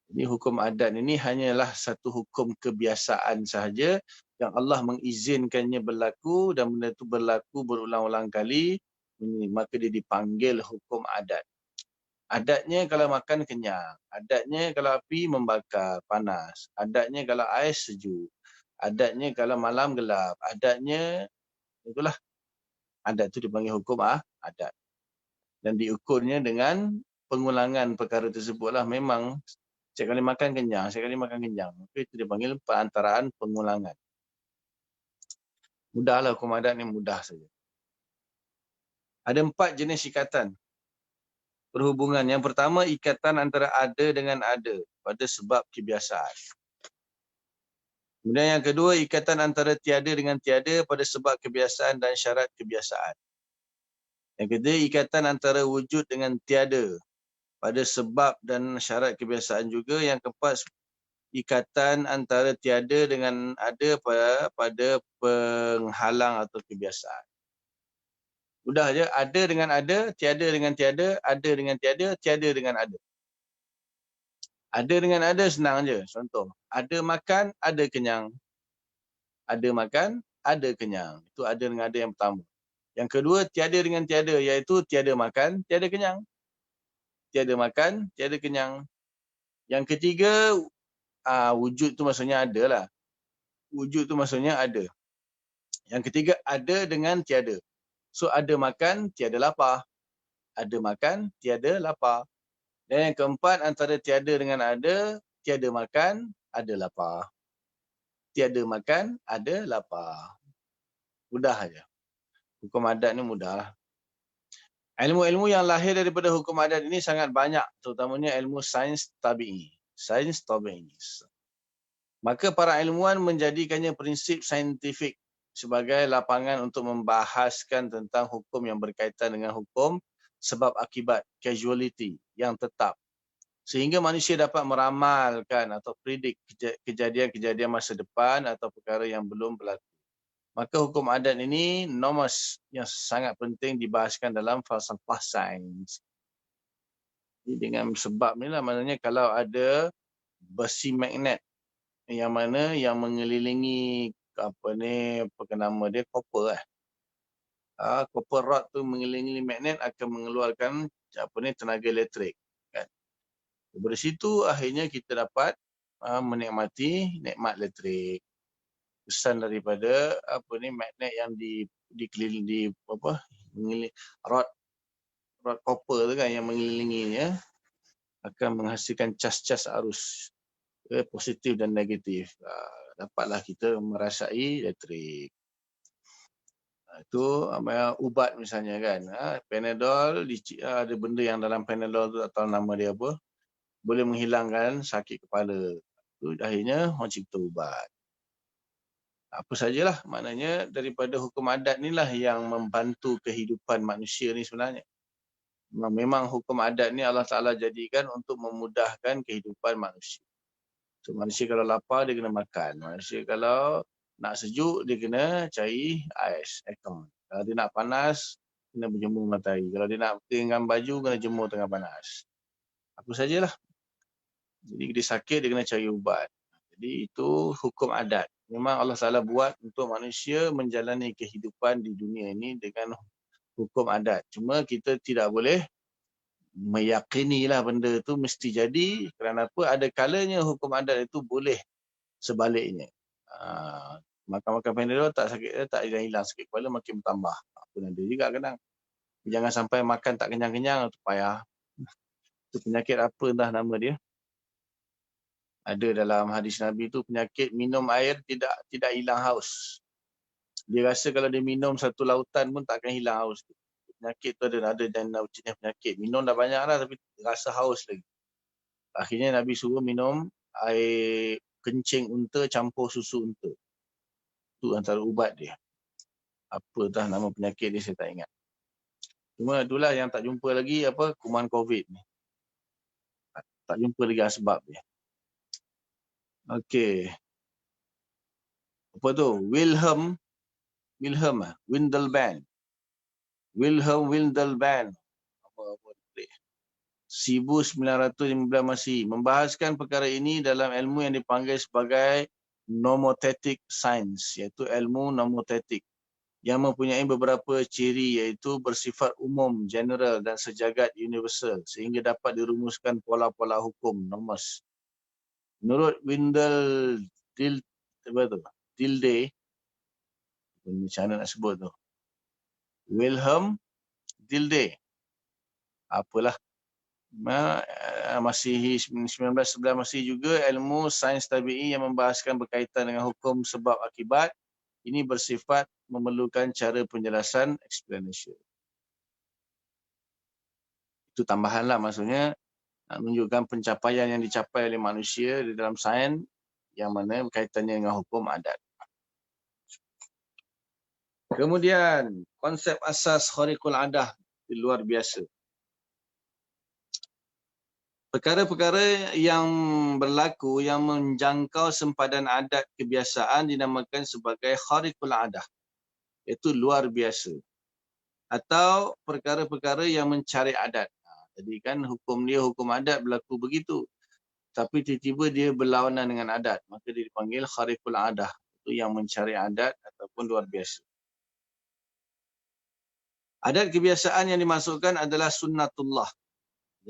Jadi hukum adat ini hanyalah satu hukum kebiasaan sahaja yang Allah mengizinkannya berlaku dan benda itu berlaku berulang-ulang kali, maka dia dipanggil hukum adat. Adatnya kalau makan kenyang, adatnya kalau api membakar panas, adatnya kalau air sejuk, adatnya kalau malam gelap, adatnya itulah adat itu dipanggil hukum adat. Dan diukurnya dengan pengulangan perkara tersebutlah. Memang setiap kali makan kenyang, maka itu dipanggil perantaraan pengulangan. Mudahlah hukum adat ni, mudah saja. Ada 4 jenis ikatan perhubungan. Yang pertama, ikatan antara ada dengan ada pada sebab kebiasaan. Kemudian yang kedua, ikatan antara tiada dengan tiada pada sebab kebiasaan dan syarat kebiasaan. Yang ketiga, ikatan antara wujud dengan tiada pada sebab dan syarat kebiasaan juga. Yang keempat, ikatan antara tiada dengan ada pada penghalang atau kebiasaan. Mudah aja, ada dengan ada, tiada dengan tiada, ada dengan tiada, tiada dengan ada. Ada dengan ada senang je. Contoh, ada makan, ada kenyang. Ada makan, ada kenyang. Itu ada dengan ada yang pertama. Yang kedua, tiada dengan tiada, iaitu tiada makan, tiada kenyang. Tiada makan, tiada kenyang. Yang ketiga, wujud tu maksudnya ada lah. Wujud tu maksudnya ada. Yang ketiga, ada dengan tiada. So, ada makan, tiada lapar. Ada makan, tiada lapar. Dan yang keempat, antara tiada dengan ada, tiada makan, ada lapar. Tiada makan, ada lapar. Mudah aja. Hukum adat ni mudah. Ilmu-ilmu yang lahir daripada hukum adat ini sangat banyak. Terutamanya ilmu sains tabi'i. Sains tabi'i. Maka para ilmuwan menjadikannya prinsip saintifik sebagai lapangan untuk membahaskan tentang hukum yang berkaitan dengan hukum sebab akibat, causality yang tetap. Sehingga manusia dapat meramalkan atau predik kejadian-kejadian masa depan atau perkara yang belum berlaku. Maka hukum adat ini nomos yang sangat penting dibahaskan dalam falsafah sains. Dengan sebab ni lah, maknanya kalau ada besi magnet yang mana yang mengelilingi nama dia copper copper rod tu mengelilingi magnet akan mengeluarkan tenaga elektrik kan. Dari situ akhirnya kita dapat menikmati nikmat elektrik. Pesan daripada magnet yang dikelilingi rod copper tu kan yang mengelilinginya akan menghasilkan cas-cas arus positif dan negatif. Dapatlah kita merasai elektrik. Itu ubat misalnya kan. Panadol, ada benda yang dalam Panadol tu tak tahu nama dia apa. Boleh menghilangkan sakit kepala. Itu akhirnya orang cipta ubat. Apa sajalah, maknanya daripada hukum adat inilah yang membantu kehidupan manusia ni sebenarnya. Memang hukum adat ni Allah Ta'ala jadikan untuk memudahkan kehidupan manusia. So, manusia kalau lapar, dia kena makan. Manusia kalau nak sejuk, dia kena cari ais, aircon. Kalau dia nak panas, kena berjemur matahari. Kalau dia nak keringkan baju, kena jemur tengah panas. Apa sajalah. Jadi dia sakit, dia kena cari ubat. Jadi itu hukum adat. Memang Allah Ta'ala buat untuk manusia menjalani kehidupan di dunia ini dengan hukum adat. Cuma kita tidak boleh meyakinilah benda itu mesti jadi. Kerana apa? Ada kalanya hukum adat itu boleh sebaliknya. Makan-makan Panadol tak sakit, tak hilang sakit kepala, makin bertambah. Apa nanti juga kadang. Jangan sampai makan tak kenyang-kenyang, itu payah. Itu penyakit apa entah nama dia. Ada dalam hadis Nabi tu penyakit minum air tidak hilang haus. Dia rasa kalau dia minum satu lautan pun takkan hilang haus. Penyakit tu ada dan jenis penyakit. Minum dah banyak lah tapi rasa haus lagi. Akhirnya Nabi suruh minum air kencing unta campur susu unta. Itu antara ubat dia. Apa dah nama penyakit dia saya tak ingat. Cuma itulah yang tak jumpa lagi kuman COVID ni. Tak jumpa lagi asbab dia. Okey. Apa tu? Wilhelm Windelband. Wilhelm Windelband. Apa 1915 Masih membahaskan perkara ini dalam ilmu yang dipanggil sebagai nomothetic science, iaitu ilmu nomothetik yang mempunyai beberapa ciri iaitu bersifat umum, general dan sejagat universal sehingga dapat dirumuskan pola-pola hukum nomos. Menurut Dilday, macam mana nak sebut tu? Wilhelm Dilday. Apalah. Masihi 1911 Masih juga ilmu sains tabi'i yang membahaskan berkaitan dengan hukum sebab akibat. Ini bersifat memerlukan cara penjelasan explanation. Itu tambahanlah, maksudnya nak menunjukkan pencapaian yang dicapai oleh manusia di dalam sains yang mana berkaitannya dengan hukum adat. Kemudian konsep asas khariqul adah luar biasa. Perkara-perkara yang berlaku yang menjangkau sempadan adat kebiasaan dinamakan sebagai khariqul adah, iaitu luar biasa. Atau perkara-perkara yang mencari adat. Jadi kan hukum adat berlaku begitu. Tapi tiba-tiba dia berlawanan dengan adat. Maka dia dipanggil khariqul adah. Itu yang mencari adat ataupun luar biasa. Adat kebiasaan yang dimasukkan adalah sunnatullah.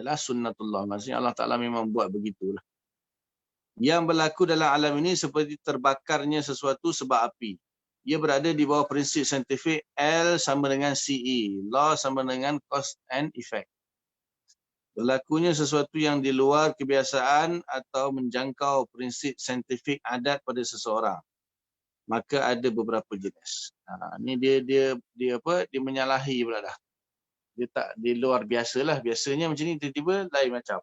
Maksudnya Allah Ta'ala memang buat begitulah. Yang berlaku dalam alam ini seperti terbakarnya sesuatu sebab api. Ia berada di bawah prinsip saintifik L sama dengan CE. Law sama dengan cause and effect. Berlakunya sesuatu yang di luar kebiasaan atau menjangkau prinsip saintifik adat pada seseorang. Maka ada beberapa jenis. Ini dia menyalahi pula dah. Dia tak di luar biasalah. Biasanya macam ni tiba-tiba lain macam.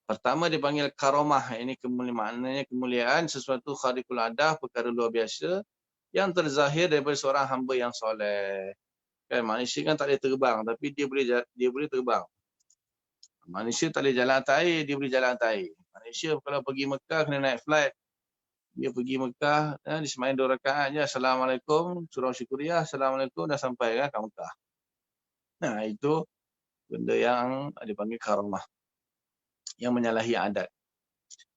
Pertama dipanggil karamah. Ini maknanya kemuliaan sesuatu khariqul adah, perkara luar biasa yang terzahir daripada seorang hamba yang soleh. Kan manusia kan tak boleh terbang tapi dia boleh terbang. Manusia tak boleh jalan atas air, dia boleh jalan atas air. Manusia kalau pergi Mekah kena naik flight. Dia pergi Mekah, dia sembahyang 2 rakaat je. Assalamualaikum, surah syukuriah, Assalamualaikum, dah sampai kan kat Mekah. Nah, itu benda yang dipanggil karamah. Yang menyalahi adat.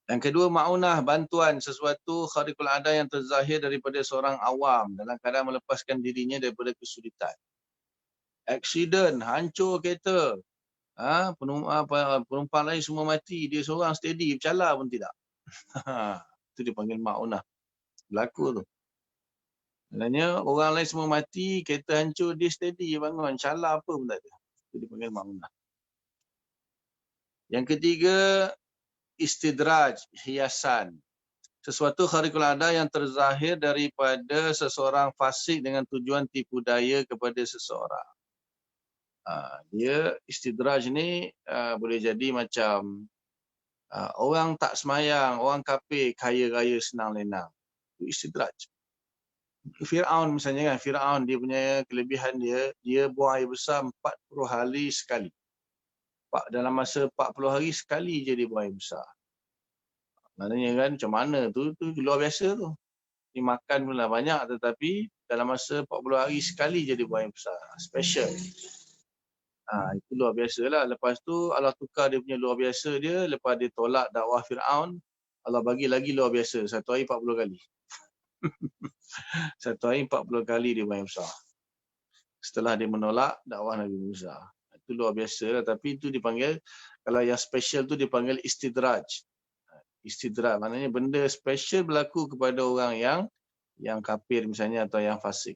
Yang kedua, ma'unah, bantuan sesuatu khariqul adah yang terzahir daripada seorang awam dalam keadaan melepaskan dirinya daripada kesulitan. Aksiden, hancur kereta. Penumpang lain semua mati, dia seorang steady, bercala pun tidak. Itu dipanggil ma'unah. Berlaku tu. Sebenarnya orang lain semua mati, kereta hancur, dia steady bangun, cala apa pun tak ada. Itu dipanggil ma'unah. Yang ketiga, istidraj, hiasan. Sesuatu khariqul adah yang terzahir daripada seseorang fasik dengan tujuan tipu daya kepada seseorang. Dia istidraj ni boleh jadi macam orang tak semayang, orang kafir, kaya raya senang lenang. Itu istidraj. Fir'aun misalnya kan, Fir'aun dia punya kelebihan dia buang air besar 40 hari sekali. Dalam masa 40 hari sekali je dia buang air besar. Maknanya kan macam mana tu luar biasa tu. Dia makan pula banyak tetapi dalam masa 40 hari sekali je dia buang air besar. Special. Itu luar biasa lah. Lepas tu Allah tukar dia punya luar biasa dia. Lepas dia tolak dakwah Fir'aun, Allah bagi lagi luar biasa. Satu hari 40 kali. Satu hari 40 kali dia buang air besar. Setelah dia menolak dakwah Nabi Musa. Itu luar biasa lah. Tapi itu dipanggil, kalau yang special tu dipanggil istidraj. Istidraj maknanya benda special berlaku kepada orang yang kafir misalnya atau yang fasik.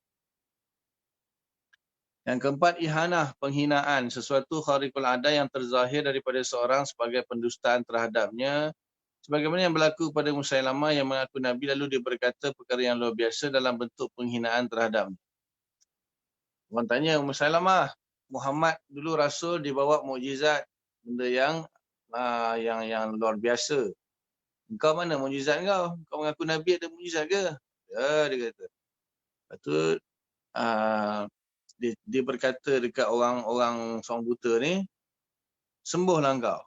Yang keempat, ihanah, penghinaan, sesuatu khariqul ada yang terzahir daripada seorang sebagai pendustaan terhadapnya, sebagaimana yang berlaku pada Musailamah yang mengaku Nabi lalu dia berkata perkara yang luar biasa dalam bentuk penghinaan terhadapnya. Orang tanya Musailamah, Muhammad dulu Rasul dibawa mukjizat, benda yang luar biasa. Engkau mana mukjizat kau? Kau mengaku Nabi ada mukjizat ke? Ya, dia kata. Lepas tu, dia berkata dekat orang seorang buta ni, sembuhlah engkau.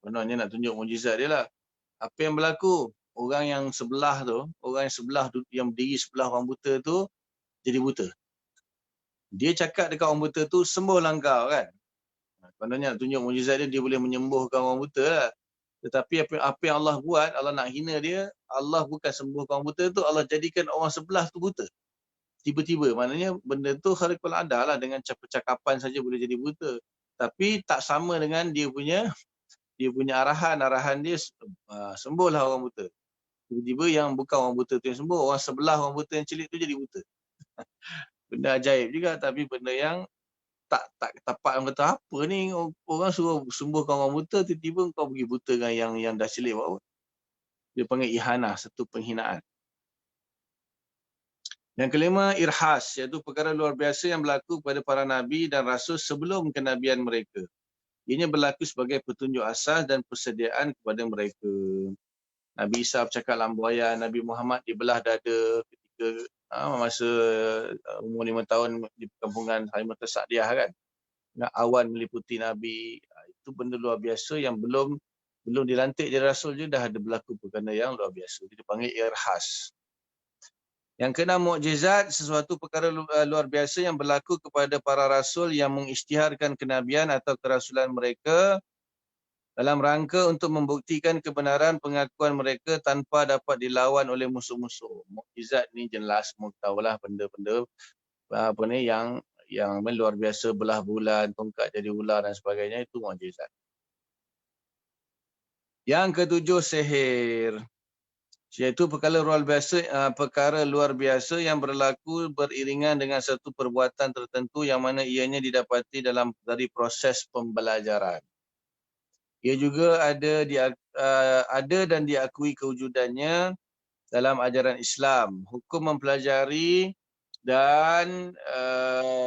Kononnya nak tunjuk mukjizat dia lah. Apa yang berlaku? Orang yang sebelah tu, yang berdiri sebelah orang buta tu, jadi buta. Dia cakap dekat orang buta tu, sembuhlah engkau kan. Kononnya nak tunjuk mukjizat dia boleh menyembuhkan orang buta lah. Tetapi apa yang Allah buat, Allah nak hina dia, Allah bukan sembuhkan orang buta tu, Allah jadikan orang sebelah tu buta. Tiba-tiba, maknanya benda tu khariqul ada lah, dengan percakapan saja boleh jadi buta. Tapi tak sama dengan dia punya arahan dia sembuhlah orang buta. Tiba-tiba yang bukan orang buta tu yang sembuh, orang sebelah orang buta yang celik tu jadi buta. Benda ajaib juga, tapi benda yang tak tepat. Orang kata apa ni, orang suruh sembuhkan orang buta, tiba-tiba kau pergi buta dengan yang dah celik buat apa. Dia panggil ihanah, satu penghinaan. Yang kelima, irhas, iaitu perkara luar biasa yang berlaku kepada para nabi dan rasul sebelum kenabian mereka. Ianya berlaku sebagai petunjuk asas dan persediaan kepada mereka. Nabi Isa bercakap lambuayan, Nabi Muhammad dibelah dada ketika masa umur 5 tahun di perkampungan Halimatus Sa'diyah kan. Awan meliputi Nabi. Itu benda luar biasa yang belum dilantik jadi rasul je dah ada berlaku perkara yang luar biasa. Itu dipanggil irhas. Yang keenam, mukjizat, sesuatu perkara luar biasa yang berlaku kepada para rasul yang mengisytiharkan kenabian atau kerasulan mereka dalam rangka untuk membuktikan kebenaran pengakuan mereka tanpa dapat dilawan oleh musuh-musuh. Mukjizat ni jelas, tahulah benda-benda yang luar biasa, belah bulan, tongkat jadi ular dan sebagainya, itu mukjizat. Yang ketujuh, sihir. Iaitu perkara luar biasa yang berlaku beriringan dengan satu perbuatan tertentu yang mana ianya didapati dari proses pembelajaran. Ia juga ada dan diakui kewujudannya dalam ajaran Islam. Hukum mempelajari dan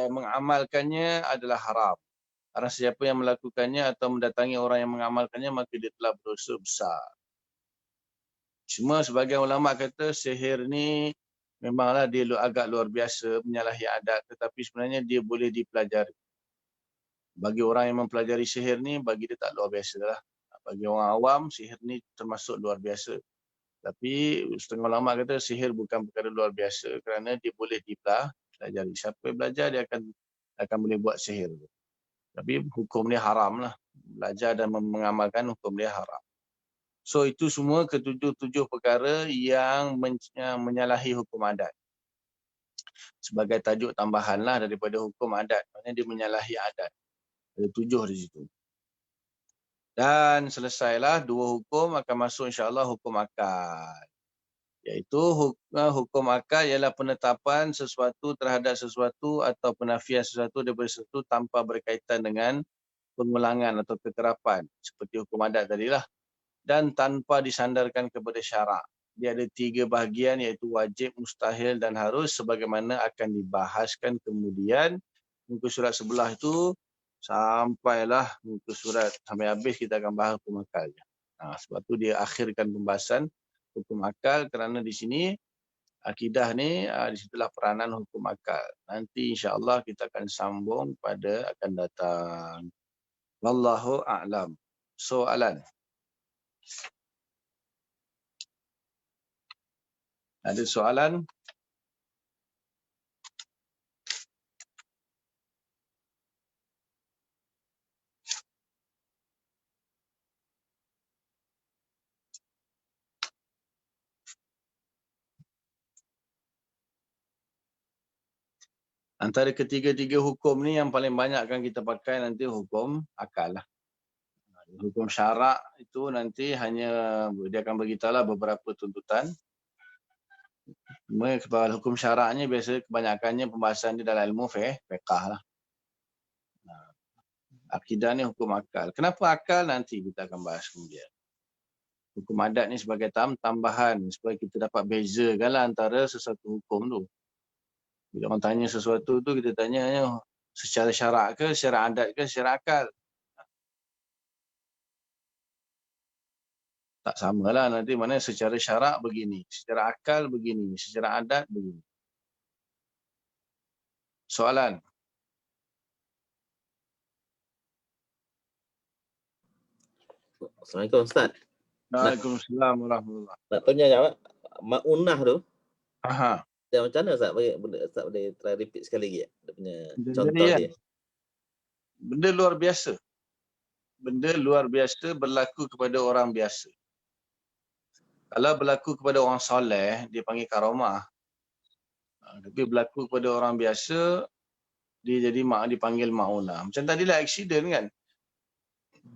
mengamalkannya adalah haram. Barang siapa yang melakukannya atau mendatangi orang yang mengamalkannya, maka dia telah berdosa besar. Cuma sebagian ulama kata sihir ni memanglah dia agak luar biasa, menyalahi adat, tetapi sebenarnya dia boleh dipelajari. Bagi orang yang mempelajari sihir ni, bagi dia tak luar biasa lah. Bagi orang awam, sihir ni termasuk luar biasa. Tapi setengah ulama kata sihir bukan perkara luar biasa kerana dia boleh dipelajari. Siapa yang belajar, dia akan boleh buat sihir. Tapi hukum dia haram lah. Belajar dan mengamalkan hukum dia haram. So itu semua ketujuh perkara yang menyalahi hukum adat. Sebagai tajuk tambahan lah daripada hukum adat. Maksudnya dia menyalahi adat. Ada 7 di situ. Dan selesailah 2 hukum, akan masuk insya-Allah hukum akal. Iaitu hukum akal ialah penetapan sesuatu terhadap sesuatu atau penafian sesuatu daripada sesuatu tanpa berkaitan dengan pengulangan atau keterapan. Seperti hukum adat tadilah. Dan tanpa disandarkan kepada syarak. Dia ada 3 bahagian iaitu wajib, mustahil dan harus, sebagaimana akan dibahaskan kemudian. Muka surat sebelah itu sampailah muka surat sampai habis kita akan bahas hukum akal. Sebab tu dia akhirkan pembahasan hukum akal kerana di sini akidah ni di situlah peranan hukum akal. Nanti insya-Allah kita akan sambung pada akan datang. Wallahu a'lam. Soalan. Ada soalan? Antara ketiga-tiga hukum ni yang paling banyak akan kita pakai nanti hukum akal lah. Hukum syarak itu nanti hanya dia akan beritahulah beberapa tuntutan. Kepala hukum syaraknya biasa kebanyakannya pembahasan dia dalam ilmu fiqh lah. Akidah ni hukum akal. Kenapa akal nanti kita akan bahas kemudian. Hukum adat ni sebagai tambahan supaya kita dapat bezakanlah antara sesuatu hukum tu. Bila orang tanya sesuatu tu kita tanya secara syarak ke, secara adat ke, secara akal. Tak samalah nanti mana secara syarak begini, secara akal begini, secara adat begini. Soalan. Assalamualaikum Ustaz. Waalaikumsalam warahmatullahi. Nak tanya jawab maunah tu. Aha. Dia macam mana Ustaz? Ustaz boleh try repeat sekali lagi ya? Dia punya Benda contoh ni kan, dia. benda luar biasa. Benda luar biasa berlaku kepada orang biasa. Kalau berlaku kepada orang soleh, dia panggil karamah. Tapi berlaku kepada orang biasa, dia jadi dipanggil maunah. Macam tadilah accident kan.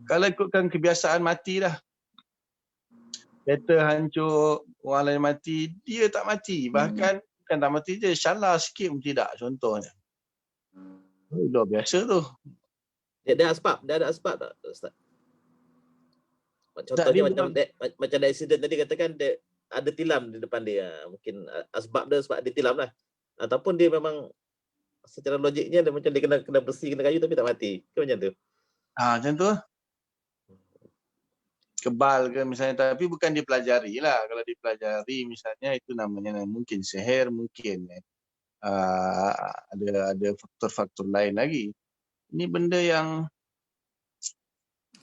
Kalau ikutkan kebiasaan mati dah. Kereta hancur, orang lain mati, dia tak mati. Bahkan bukan tak mati je, syalah sikit pun tidak contohnya. Luar biasa tu. Dia ada asbab tak Ustaz? Contohnya dia macam ada accident tadi katakan dia ada tilam di depan dia. Mungkin asbab dia sebab dia tilam lah. Ataupun dia memang secara logiknya dia macam dia kena besi, kena kayu tapi tak mati. Ke macam tu? Macam tu. Kebal ke misalnya, tapi bukan dipelajari lah. Kalau dipelajari misalnya itu namanya mungkin sihir, mungkin ada faktor-faktor lain lagi. Ini benda yang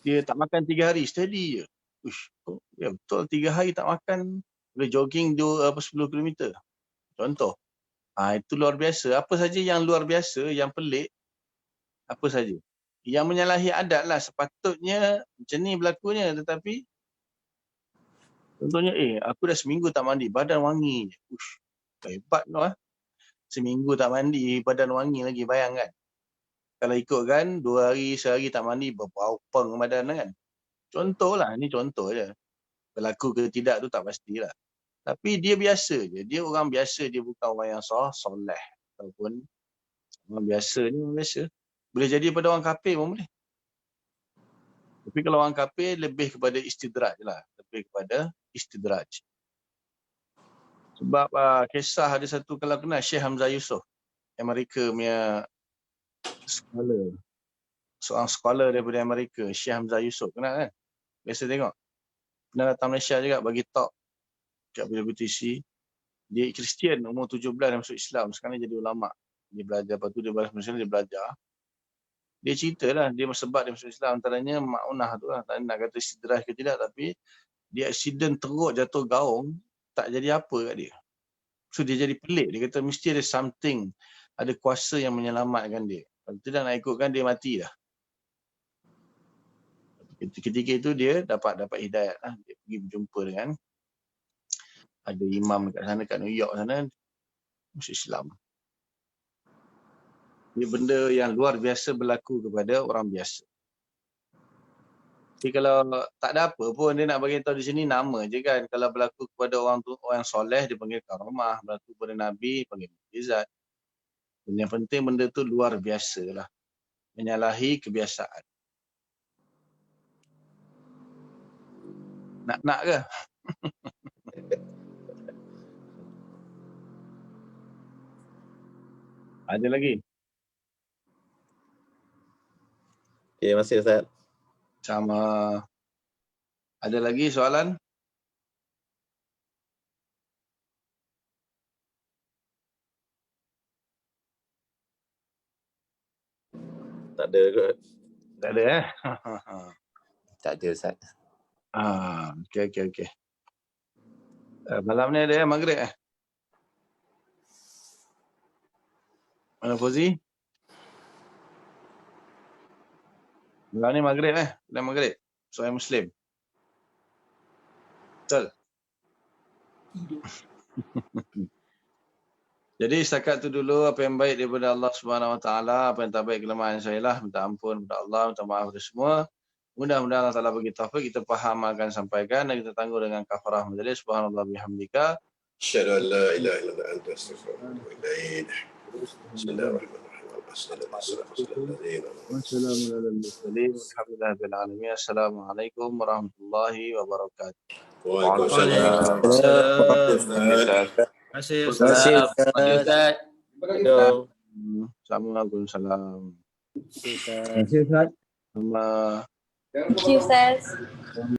dia tak makan 3 hari steady je. Uish, ya betul 3 hari tak makan, boleh jogging 10 km. Contoh. Itu luar biasa. Apa saja yang luar biasa, yang pelik, apa saja. Yang menyalahi adat lah. Sepatutnya macam ni berlakunya, tetapi contohnya, aku dah seminggu tak mandi, badan wangi je. Uish, hebat tu . Seminggu tak mandi, badan wangi lagi, bayangkan. Kalau ikutkan 2 hari, sehari tak mandi, berbau peng badan kan. Contoh lah, ni contoh je. Berlaku ke tidak tu tak pastilah. Tapi dia biasa je. Dia orang biasa, dia bukan orang yang soleh. Ataupun orang biasa ni orang biasa. Boleh jadi pada orang kafir pun boleh. Tapi kalau orang kafir lebih kepada istidraj lah. Lebih kepada istidraj. Sebab kisah ada satu kalau kenal Syekh Hamzah Yusof. Amerika punya scholar. Seorang scholar daripada Amerika. Syekh Hamzah Yusof. Kenal kan? Biasa tengok. Pernah datang Malaysia juga bagi talk kat WTC. Dia Kristian, umur 17 dia masuk Islam. Sekarang dia jadi ulama'. Dia belajar, lepas tu dia balik Malaysia, dia belajar. Dia cerita lah, dia sebab dia masuk Islam. Antaranya maunah tu lah. Tak nak kata istidraj ke tidak, tapi dia accident teruk jatuh gaung, tak jadi apa kat dia. So dia jadi pelik. Dia kata mesti ada something, ada kuasa yang menyelamatkan dia. Kalau tidak nak ikutkan, dia mati dah. Ketika itu dia dapat hidayat lah. Dia pergi berjumpa dengan ada imam dekat sana, kat New York sana, masuk Islam. Ini benda yang luar biasa berlaku kepada orang biasa. Jadi kalau tak ada apa pun, dia nak bagi tahu di sini nama je kan. Kalau berlaku kepada orang soleh, dia panggil karamah. Berlaku kepada Nabi, panggil mukjizat. Yang penting benda tu luar biasa lah. Menyalahi kebiasaan. Nak ke? Ada lagi? Okay, terima kasih Ustaz. Sama. Ada lagi soalan? Tak ada kot. Tak ada Tak ada Ustaz. Okey. Malam ni ada maghrib Mana Fauzi? Malam ni maghrib Malam maghrib. Soal Muslim. Betul. Jadi setakat tu dulu apa yang baik daripada Allah Subhanahu Wa Taala, apa yang tak baik kelemahan saya lah, minta ampun kepada Allah, minta maaf kepada semua. Mudah-mudahan Allah Taala bagi taufik kita faham akan sampaikan dan kita tangguh dengan kafarah majlis. Subhanallah bihamdika أشهد أن لا إله إلا أنت أستغفرك وأتوب إليك. بسم الله الرحمن الرحيم. والصلاة والسلام على الذين والسلام على المرسلين والحمد لله رب العالمين. السلام عليكم ورحمة الله وبركاته. وعليكم السلام. Terima kasih Ustaz. Assalamualaikum. Terima kasih Ustaz. Sama. Thank you, Ustaz.